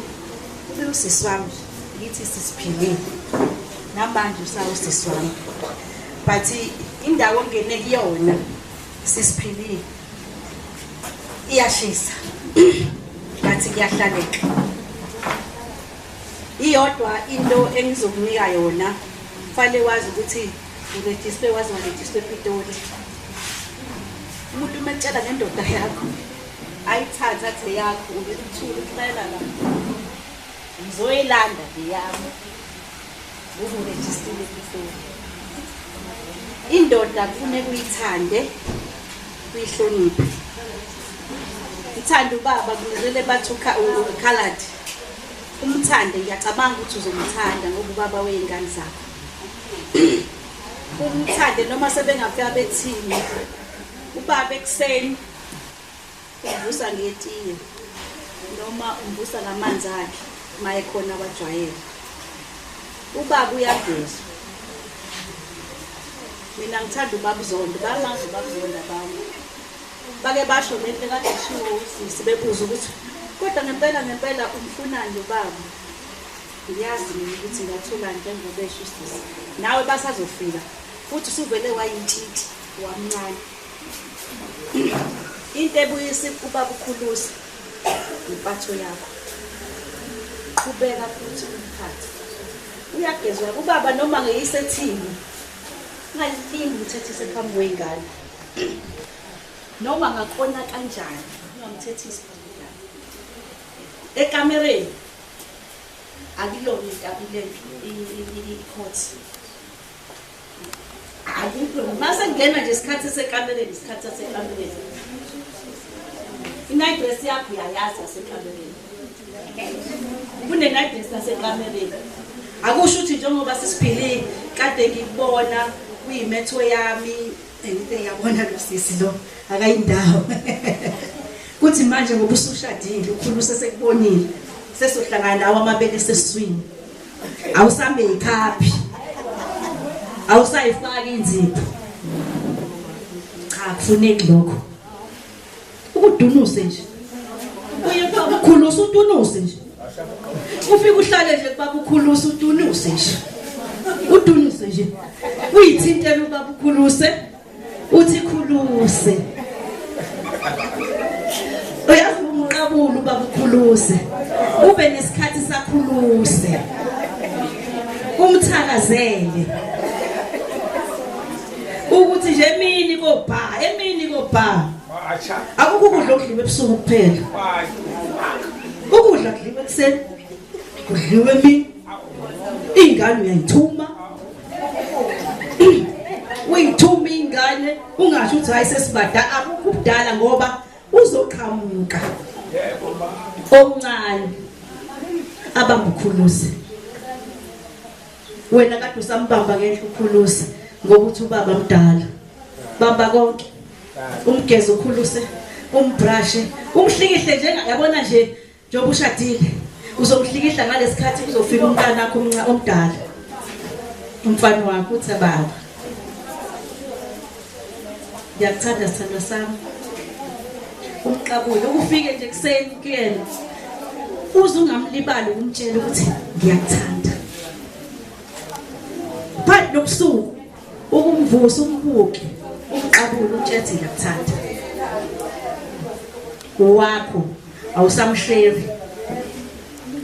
Ube usisi wami. Ngithi sisiphelile. Namanje usawo usisi wami. But indawo ongene kuyona sisiphelile. Iyashisa. Ngathi kuyahlaleka. Iyodwa into engizokunika yona fanele wazi ukuthi uregister wazi uregister Pitoli. Umuntu umtshela ngendoda yakho ayithatha athi yakho ubethula uxela la. Ngizoyilanda leyami. Uregister Pitoli. Indoda kufanele uyithande, uyihloniphe. Ithanda ubaba kumele bathuka uColored. Umthande ngiyacabanga ukuthi uzomthanda ngoba ubaba weyingane zakho. Umthande noma sebengafika bethini. Ubaba ekseni uvusa ngetiye noma umvusa ngamanzi akhe maye khona abajwayele. Ubaba uyagezwa. Mina ngithanda ubaba Zondo, bamazi ubaba Zondo abami. Bake basho lento kade shuwo sibebuza ukuthi kodwa ngempela umfunani ubaba. Ngiyazi ukuthi ngathola njengoba esho sisi. Nawe basazofika futhi suvele wayintshitshi wamncane. Into ebuyisa ubaba ukhulusa impatho yakho. Qhubeka futhi umphathi. Uyagezwa ubaba noma ngeyisethini. Ngaliphinda uthethise phambi kwengane. Noma ngakona kanjani ungamthethisi phambi kwengane. Ekamereni akilona itabule i-court. Akikho mase ngena nje isikhathi sekamereni isikhathi sekamereni. Inight dress yakho uyayazi yasekamereni. Kune night dress yasekamereni. Akusho ukuthi njengoba sisiphile kade ngikubona kuyimetho yami engithe yabona lo sisi lo akayindawo. Kuthi manje ngoba usushadile ukhuluse sekubonile sesohlangana nawe amabele sesiswini. Awusambe ikhaphi. Awusayifaka inzipho. Cha kufuneki lokho. Ukudunuse nje. Uye baba ukhulusa udunuse nje. Ufika uhlale nje baba ukhulusa udunuse nje. Udunuse nje. Uyithintela ubaba ukhuluse. Uthi khuluse. Uyazi umqabula ubaba ukhuluse. Ube nesikhathi sakhuluse. Umthakazele. Ukuthi nje emini kobha. Akukho ukudla okudliwe ebusuku kuphela. Ukudla kudliwe ekseni. Kudliwe emini. Ingane uyayithuma. Uyithuma ingane ungasho ukuthi hayi sesibada akukudala ngoba uzoqhamuka. Omncane abamkhulusi. Wena kade usambamba ngenhla ukhulusi ngoba uthi ubaba mdala. Bamba konke. Umgezo ukhuluse, umbrushe, umhlikihle nje yabona nje njengoba ushadile. Uzomhlikihla ngalesikhathi uzofika umntana wakho omdala. Umfana wakho uthi baba. Ngiyakuthanda sithando sami. Umqabule ukufike nje kuseni kuyena. Uze ungamlibali ukumtshela ukuthi ngiyakuthanda. Phakathi nobusuku ukumvusa umbuki umqabule umtshethi ngiyakuthanda. Wakho awusamsheri.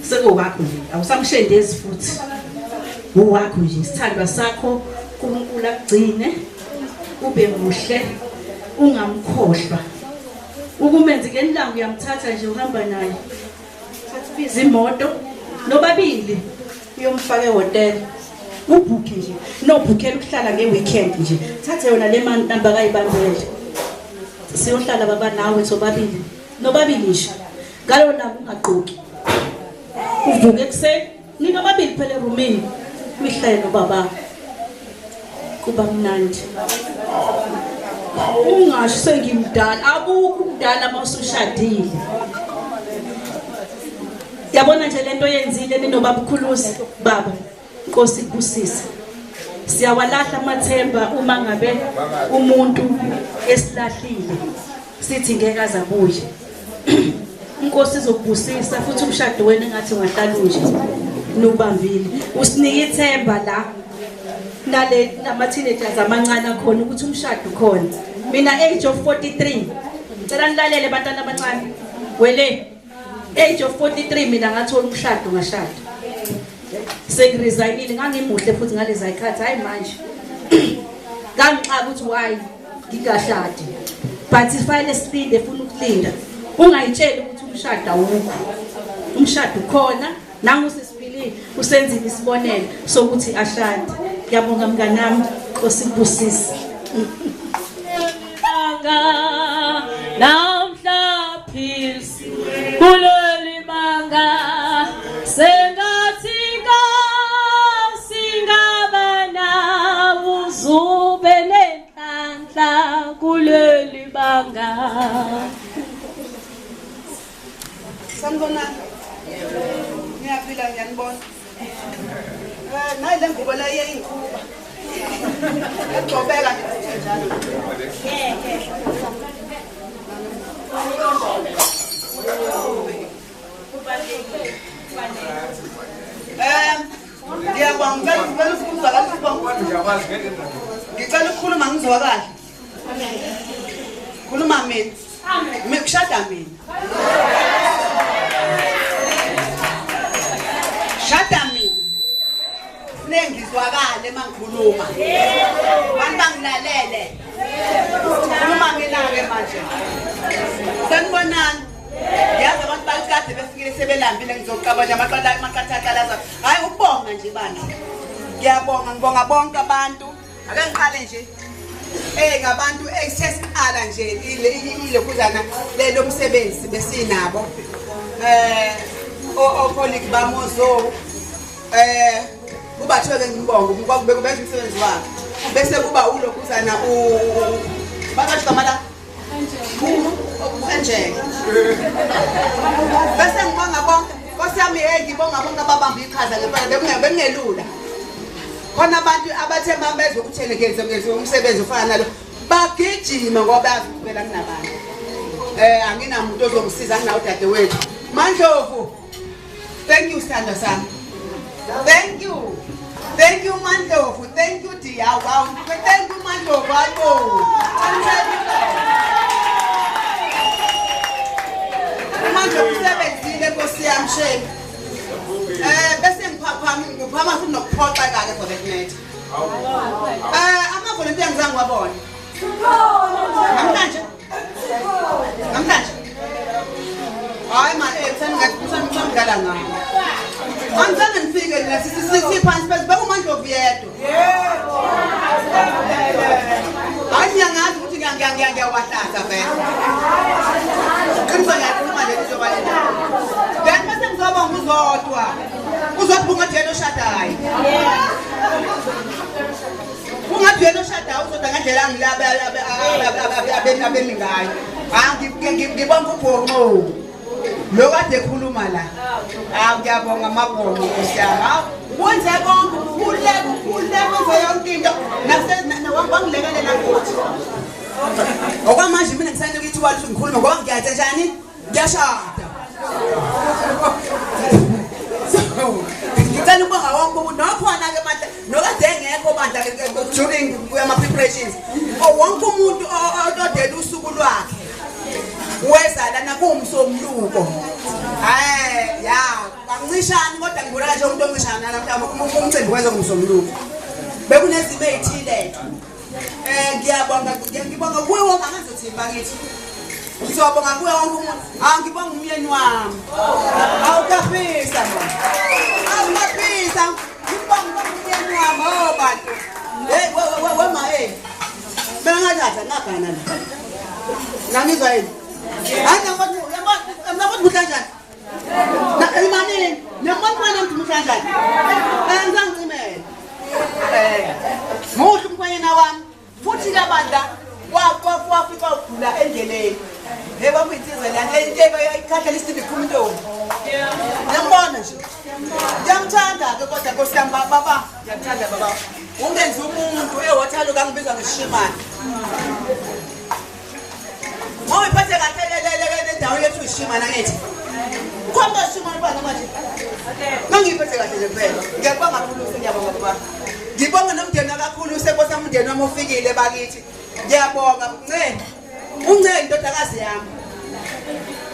Sekowakho nje awusamshendezi futhi. Wakho nje isithandwa sakho uNkulunkulu akugcine ube muhle ungamkhohlwa. Ukumenza ke nilanga uyamthatha nje uhamba naye. Biza imoto nobabili uyomfaka ehotel. Ubhuke nje. Nobhukela ukuhlala ngeweekend nje. Thathe yona le namba kayibambele. Siyohlala baba nawe sobabili. Nobabili nje. Ngalo nabo ungaqoki. Uvuke ekseni nina babili phela eroomini. Uyihlale nobaba. Kuba mnandi. Ungasho sengimdala, abukho umdala mawusushadile. Yabona nje lento yenzile ninobaba ukhulusi baba. Nkosi kubusisa. Siyawalahla amathemba uma ngabe umuntu esilahlile. Sithi ngeke azabuye. Inkosi izokubusisa futhi umshado wena engathi ungahlala nje nobambile. Usinike ithemba la nale nama teenagers amancane akhona ukuthi umshado khona. Mina age of 43. Ngicela nilalele bantwana abancane. Wele age of 43 mina ngathola umshado ngashada. Sengiresignile ngangimuhle futhi ngalezi ikhathi hayi manje. Ngangixaka ukuthi why ngingashadi. But ifile speed efuna ukulinda. Ungayitsheli ukuthi umshado awukho. Umshado khona nangu sesiphilile usenzile isibonelo sokuthi ashade. Ngiyabonga mnganami Nkosi kubusisa. Namhla philsi kuleli banga sengathi singabana uzube nenhlanhla kuleli banga. Sanibona. Ngiyaphila ngiyanibona. Nayi le ngubo la iyayinkuba. Ugcobeka nje njalo. Ngiyabonga ngicela ukuzwakala ngicela ukukhuluma ngizwakala. Khuluma mina. Ngikushada mina. Shada mina. Nengizwakale mangikhuluma. Abantu bangilalele. Khuluma mina ke manje. Sanibonani. Yazi abantu bakade befikile sebelambile ngizocabanga amaqathaqalaza. Hayi ukubonga nje bani. Ngiyabonga ngibonga bonke abantu. Ake ngiqale nje. Ngabantu eksesiqala nje ile kuzana lelo msebenzi besinabo. Ocolleague bamozo kuba thiwe ngibonga ukube kubenza umsebenzi wakhe bese kuba ulokuzana bakathi kamala Angel bese ngibonga bonke Nkosi yami ngibonga bonke ababamba iqhaza ngempela bengelula khona abantu abathemba bezwe ukuthele ngenze umsebenzi ufana nalo bagijima ngoba bayaphela kunabantu anginamuntu ozongisiza nginawo dade wethu Mandlovu. Thank you, Sandra Sam. Thank you. Thank you, Mandlovu. Thank you, dear. Wow. Thank you, Mandlovu. Mandlovu sebenzile Nkosi yami shame. Bese ngiphama futhi nokuphoxa kake for that night. Ama-volunteer ngizange wabona. Namhlanje. Hayi man, ngala ngani. Angizange ngifike la siphansi phezulu bekumandlovu yedwa. Yebo. Hayi ngiyangazi ukuthi ngiyawahlasa vele. Qiniso ngiyakhuluma nje njengoba lena. Then bese ngizobonga uzodwa. Uzodwa ungadiyela oshadayo. Ungadiyela oshadayo uzodwa ngandlela angilaba abeni ngayo. Ngibonga ubhongo. Lo kade ekhuluma la. Ngiyabonga amabongo Nkosi yami. Wenze konke ukhule kwenze yonke into. Wangilekelela futhi. Okwamanje mina ngisanika ithuba lokuthi ngikhulume ngoba ngiyathi njani? Ngiyashada. Ngicela ukubonga wonke umuntu nokhona ke manje nokade engekho bandla during ama preparations. Wonke umuntu odedela usuku lwakhe. Wezala nakumsomluko. Ya, angicishani kodwa ngibona nje umuntu omncishana namhlanje umcimbi wenza ngumsomluko. Bekunezimo ezithile. Ngiyabonga kuwe wonke angazi nje bakithi. Ngizobonga kuwe wonke umuntu. Angibonga umyeni wami. Awukaphisa mama. Awukaphisa. Ngibonga umyeni wami bantu. Hey wema hey. Mina ngathatha ngagana la. Ngangizwa yini? Hayi ngabona bukanjani? Na imani, ngiyabona ukuthi bukanjani. Ngizangcimela. Muhle umkhwenyana wami. Futhi labanda wafika ugula endleleni. Yebo mfithize la intebe ikhahla lisiphi khumntombi. Ngiyambona nje. Ngiyamthanda ke kodwa Nkosi baba, ngiyamthanda baba. Ungenzi umuntu ewathalo kangibiza ngeshimani. Ngoba iphathe kahle lendawo yethu ishimana ngithi. Khona ishimana bani manje? Ngangiphethe kahle nje phela. Ngiyabonga kakhulu ngiyabonga baba. Ngibonga nomndeni kakhulu sekosa umndeni wami ufikile bakithi. Ngiyabonga uncane. Uncane indodakazi yami.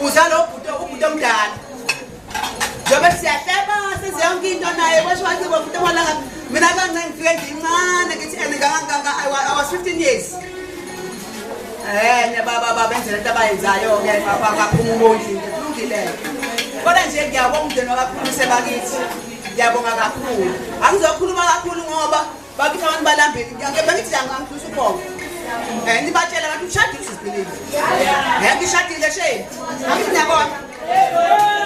Uzalo ubhuti omdala. Njobe siyahleba seziyonke into naye kwasho wathi ubhuti walanga mina kancane ngifike ngincane ngithi I was 15 years. Baba benzela into abayenzayo ke baphuma umondli kulungile. Kodwa nje ngiyabonga umndeni wakakhulu sebakithi. Ngiyabonga kakhulu. Angizokhuluma kakhulu ngoba bakithi abantu balambile. Ngiyabengithi angangithusa ubonga. Nibatshela abantu ushadile usizibhilile. Ngishadile she. Angithi ngiyabona.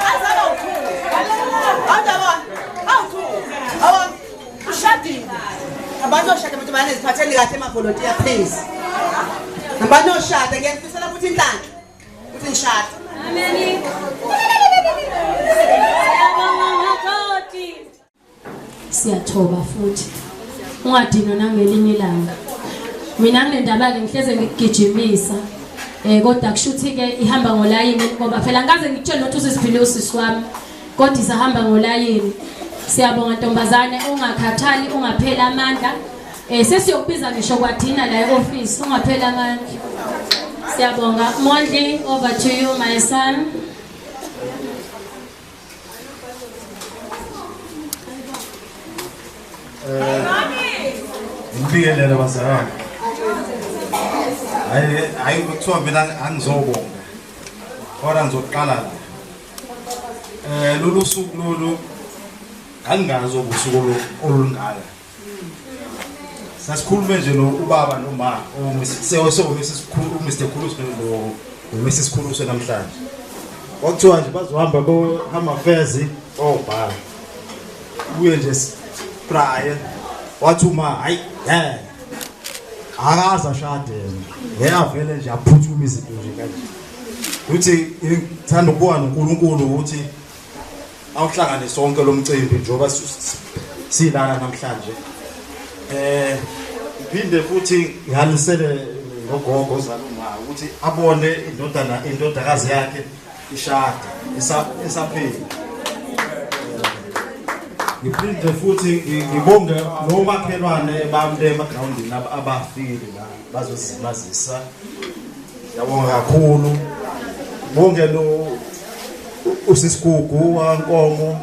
Azaba ukhulu. Azaba. Awukhulu. Awona ushadile. Abantu oshada abantu baneziphatheli kahle emavolontiya please. Abantu oshada ngiyafisela ukuthi inhlanhla. Ukuthi ngishada. Amen. Siyathoba futhi ungadinwa nangelinye ilanga. Mina nginendaba ke ngihleze ngigijimisa kodwa kushuthi ke ihamba ngolayini ngoba phela ngaze ngikutshela ukuthi usisiphile usisi wami kodwa isahamba ngolayini. Siyabonga ntombazane ungakhathali ungaphela amandla. Sesiyokubiza ngisho kwadina la e-office ungaphela amandla. Siyabonga. Mondli, over to you my son. Ngibingelela bazalwane. Hayi kuthiwa mina angizobonga. Kodwa ngizoqala la. Lolu suku lolu angazi ubusuku olungaka. Sasikhulume nje lo ubaba noma umesikhulu Mr. Khulusi lo Mrs. Khulusi namhlanje. Kwakuthiwa nje bazohamba hama affairs obhala. Uye nje praye wathuma hayi akaza shade vele nje aphuthuma izinto nje kanje uthi ngithanda ukubona uNkulunkulu ukuthi awuhlangane sonke lo mcimbi njoba silana namhlanje iphinde futhi ihalisele ngogogo zaluma ukuthi abone indodakazi yakhe ishada isaphila. Ngiphinde futhi ngibonge nomakhelwane bami emagroundini abafile la bazosibazisa. Ngiyabonga kakhulu. Bonke lo usisigugu wankomo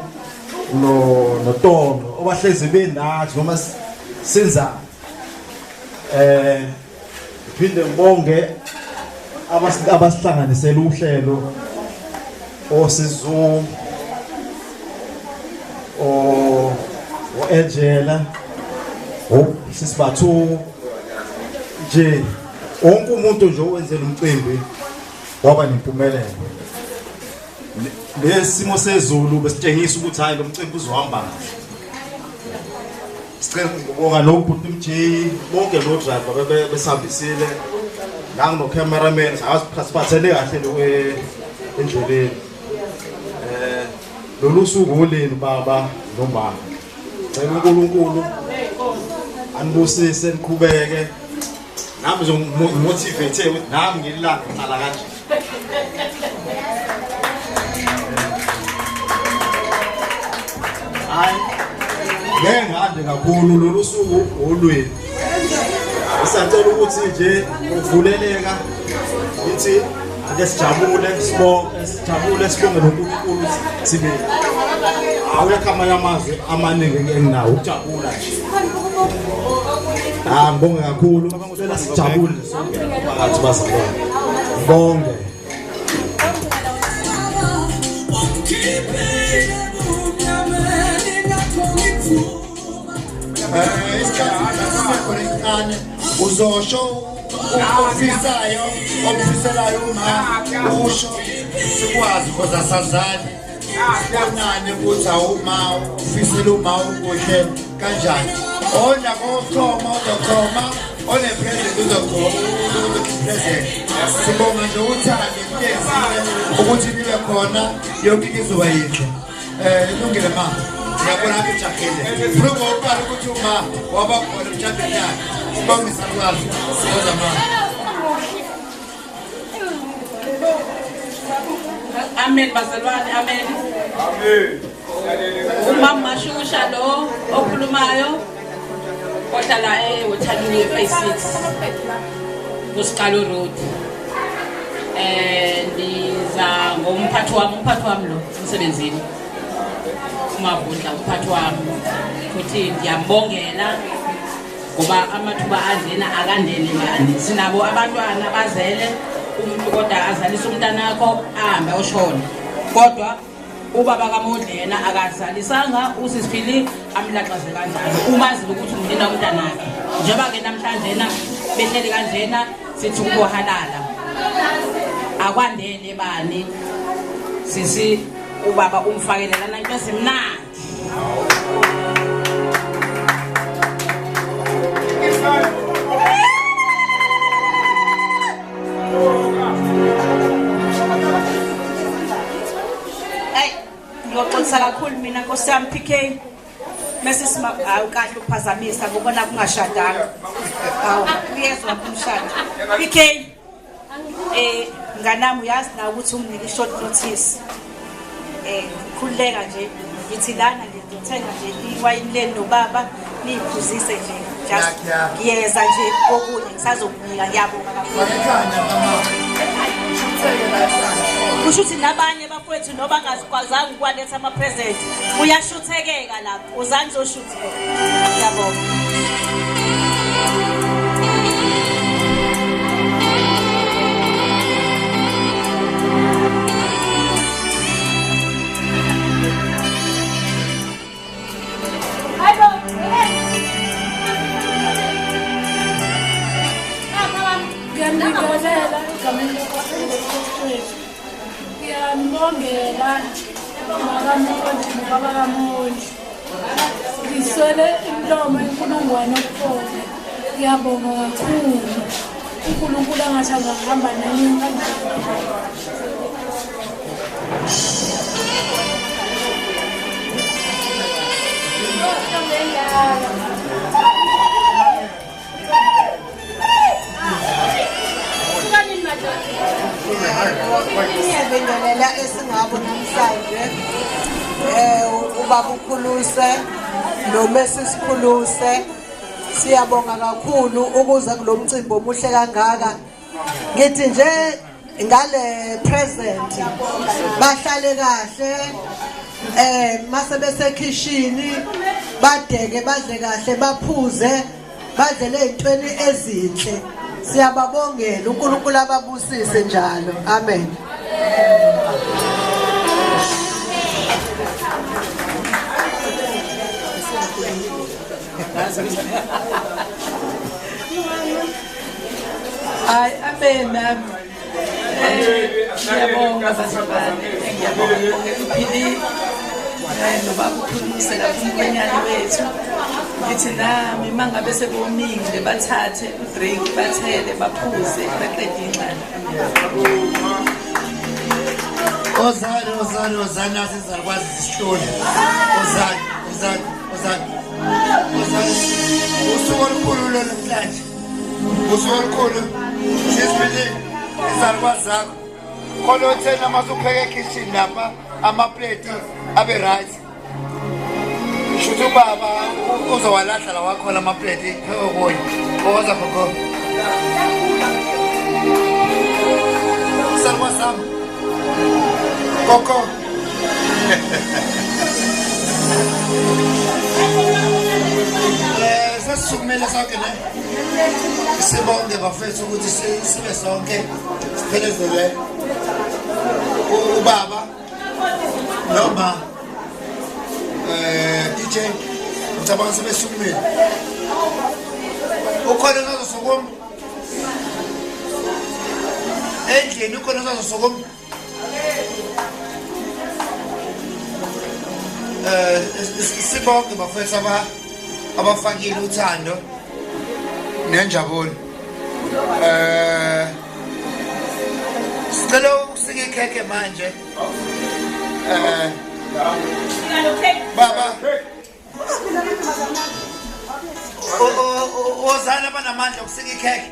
no Tondo obahlezi benathi noma senza ngiphinde ngibonge abasihlanganisela uhlelo osizu Angela sisibathu nje wonke umuntu nje owenzela umcimbi waba nempumelelo. Lesimo sezulu besitshengisa ukuthi hayi lo mcimbi uzohamba kahle. Sicela ukubonga nobhuti MJ bonke lo driver besihambisile nangu cameraman asiphathele kahle lo endleleni. Lolu suku oleni baba nomama. Cela uNkulunkulu anibusise niqhubeke. Nami ngimotivate ukuthi nami ngililanga ngala kanje. Hayi. Ngengade kakhulu lolu suku olweni. Sicela ukuthi nje uvuleleka ithi ake sijabule sibonge noNkulunkulu sibe awekho amanye amazwi amaningi enginawo ukujabula nje. Ngibonge kakhulu sicela sijabule sonke phakathi bazalwane. bonke uzosho ofisayo omfiselayo uma usho sikwazi kodwa sazani bonane ukuthi awuma ufisela uma ukuhle kanjani ona kokhoma uzokhoma one president uzokhoma president sibonga nje uthande kuyezile ukuthi nibe khona yonke izoba yinhle ilungile mama ngiyabona kujahile futhi ngoba ukuthi uma waba khona mthandeni yakhe sibonga isakwazi sizoza mama Amen bazalwane amen. Amen. Umama Mashusha lo okhulumayo kodwa la eWaterloo phase 6 kuSikalo Road. Ndiza ngomphathi wami lo umsebenzini. Umavundla umphathi wami futhi ngiyambongela ngoba amathuba adlena akandele ngani sinabo abantwana bazele umuntu kodwa azalisa umntanakho ahambe oshona kodwa ubaba kaModlena akazalisanga usisiphili amlaxaze kanjalo umazile ukuthi umndena umntanakhe njengoba ke namhlanje behleli kanjena sithi ukuhalala akwandele bani sisi ubaba umfakelelana into esimnandi Ngoxolisa kakhulu mina Nkosi yami PK mase awukahle ukuphazamisa ngobona kungashadanga uyezwa kumshado PK nganami uyazi na ukuthi unginike short notice khuleka nje ngithi lana ngizothenga nje iwayini leni nobaba niyiphuzise nje just ngiyeza nje okunye ngisazokunika ngiyabonga kakhulu kusho ukuthi nabanye bafowethu noba ngazikwazanga ukwaletha ama-present uyashuthekeka lapho uzange uzoshutheka ngiyabonga Ngiyambongela baba kaMondi ngiswele imlomo inkulungwane okukhona ngiyabonga kakhulu uNkulunkulu angathi angahamba nani Ngiyabingelela esingabo namhlanje ubaba ukhuluse noMrs Khuluse siyabonga kakhulu ukuza kulomcimbi omuhle kangaka ngithi nje ngale present bahlale kahle mase bese kitchen badeke badle kahle baphuze badlele izintweni ezinhle siyababongela uNkulunkulu ababusise njalo amen Ay amen ngiyabonga bazalwane ngiyabonga iphili nobaba ukhuluse lapho umkwenyane wethu ngithi nami mangabe sebomile bathathe udrink bathele baphuze baqede incane Ozani asizakwazi isihloli Ozani usuku olukhulu lo namhlanje usuku olukhulu sisibili izalukwazi zakho khona uthena masupheke kitchen lapha amaplate abe right shuthi ubaba uzowalahla la wakho la amaplate okunye oza khokho salwa sam koko sasukumele sonke ne sibonge bafethu ukuthi sibe sonke siphelezele ubaba noma DJ ucabanga sebesukumile ukhona ngazo sokom endlini ukhona ngazo sokom sibonke bafethu abafakile uthando nenjabulo sicela ukusika ikhekhe manje baba ozana banamandla ukusika ikhekhe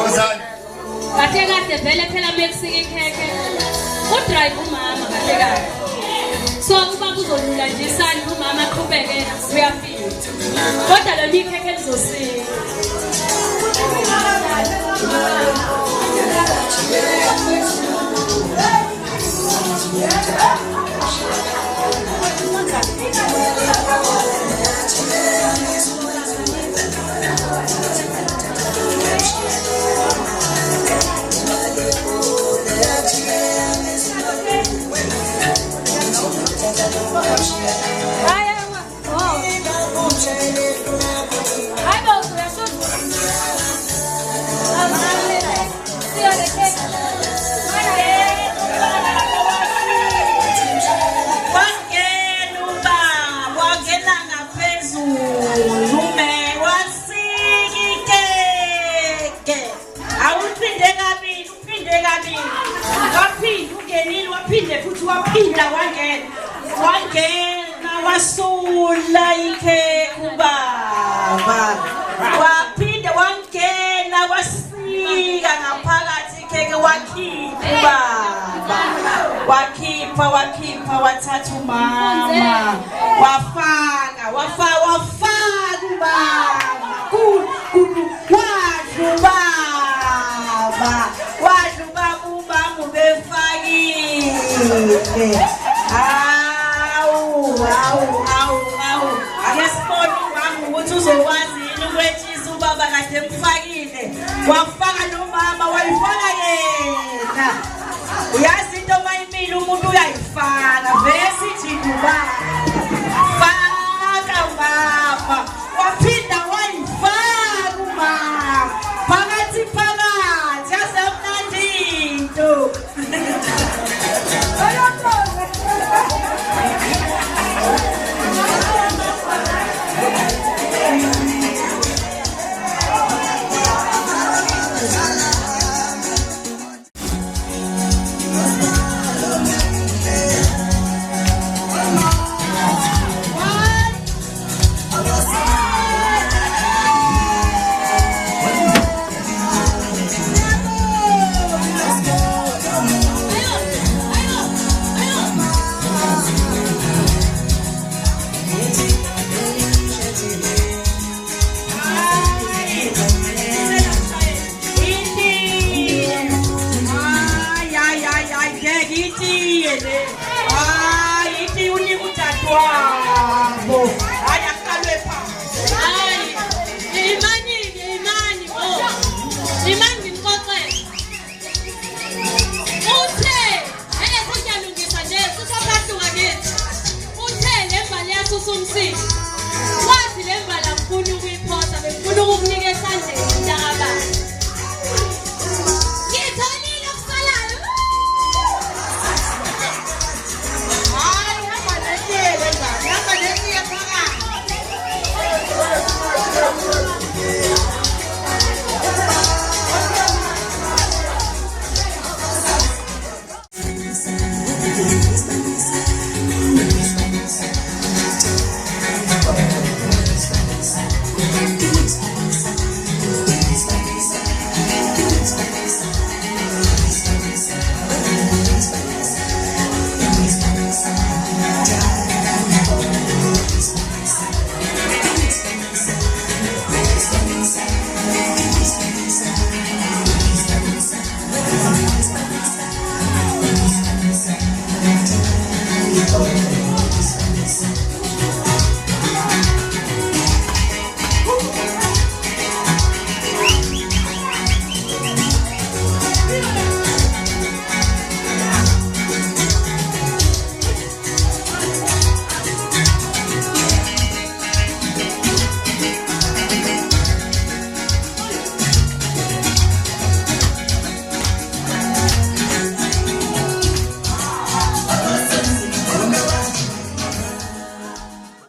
ozana kahle kahle vele phela mekusika ikhekhe udrive umama kahle kahle so ubaba uzolula nje isandla umama aqhubeke uyafika kodwa lo ikhekhe lizosika wangena wasula ikhe ubaba waphinde wangena wasika ngaphakathi ikheke wakhipha ubaba wakhipha wathatha umama wafaka ubaba wadla ubaba umama ubefakile akesibona umama ukuthi uzokwazi yini ukwetshisa ubaba kade emfakile wafaka nomama wayifaka yena uyazi into mayimile umuntu uyayifaka vese ithi ubaba faka ubaba waphinda wayifaka umama phakathi yaze mnandi into Wow.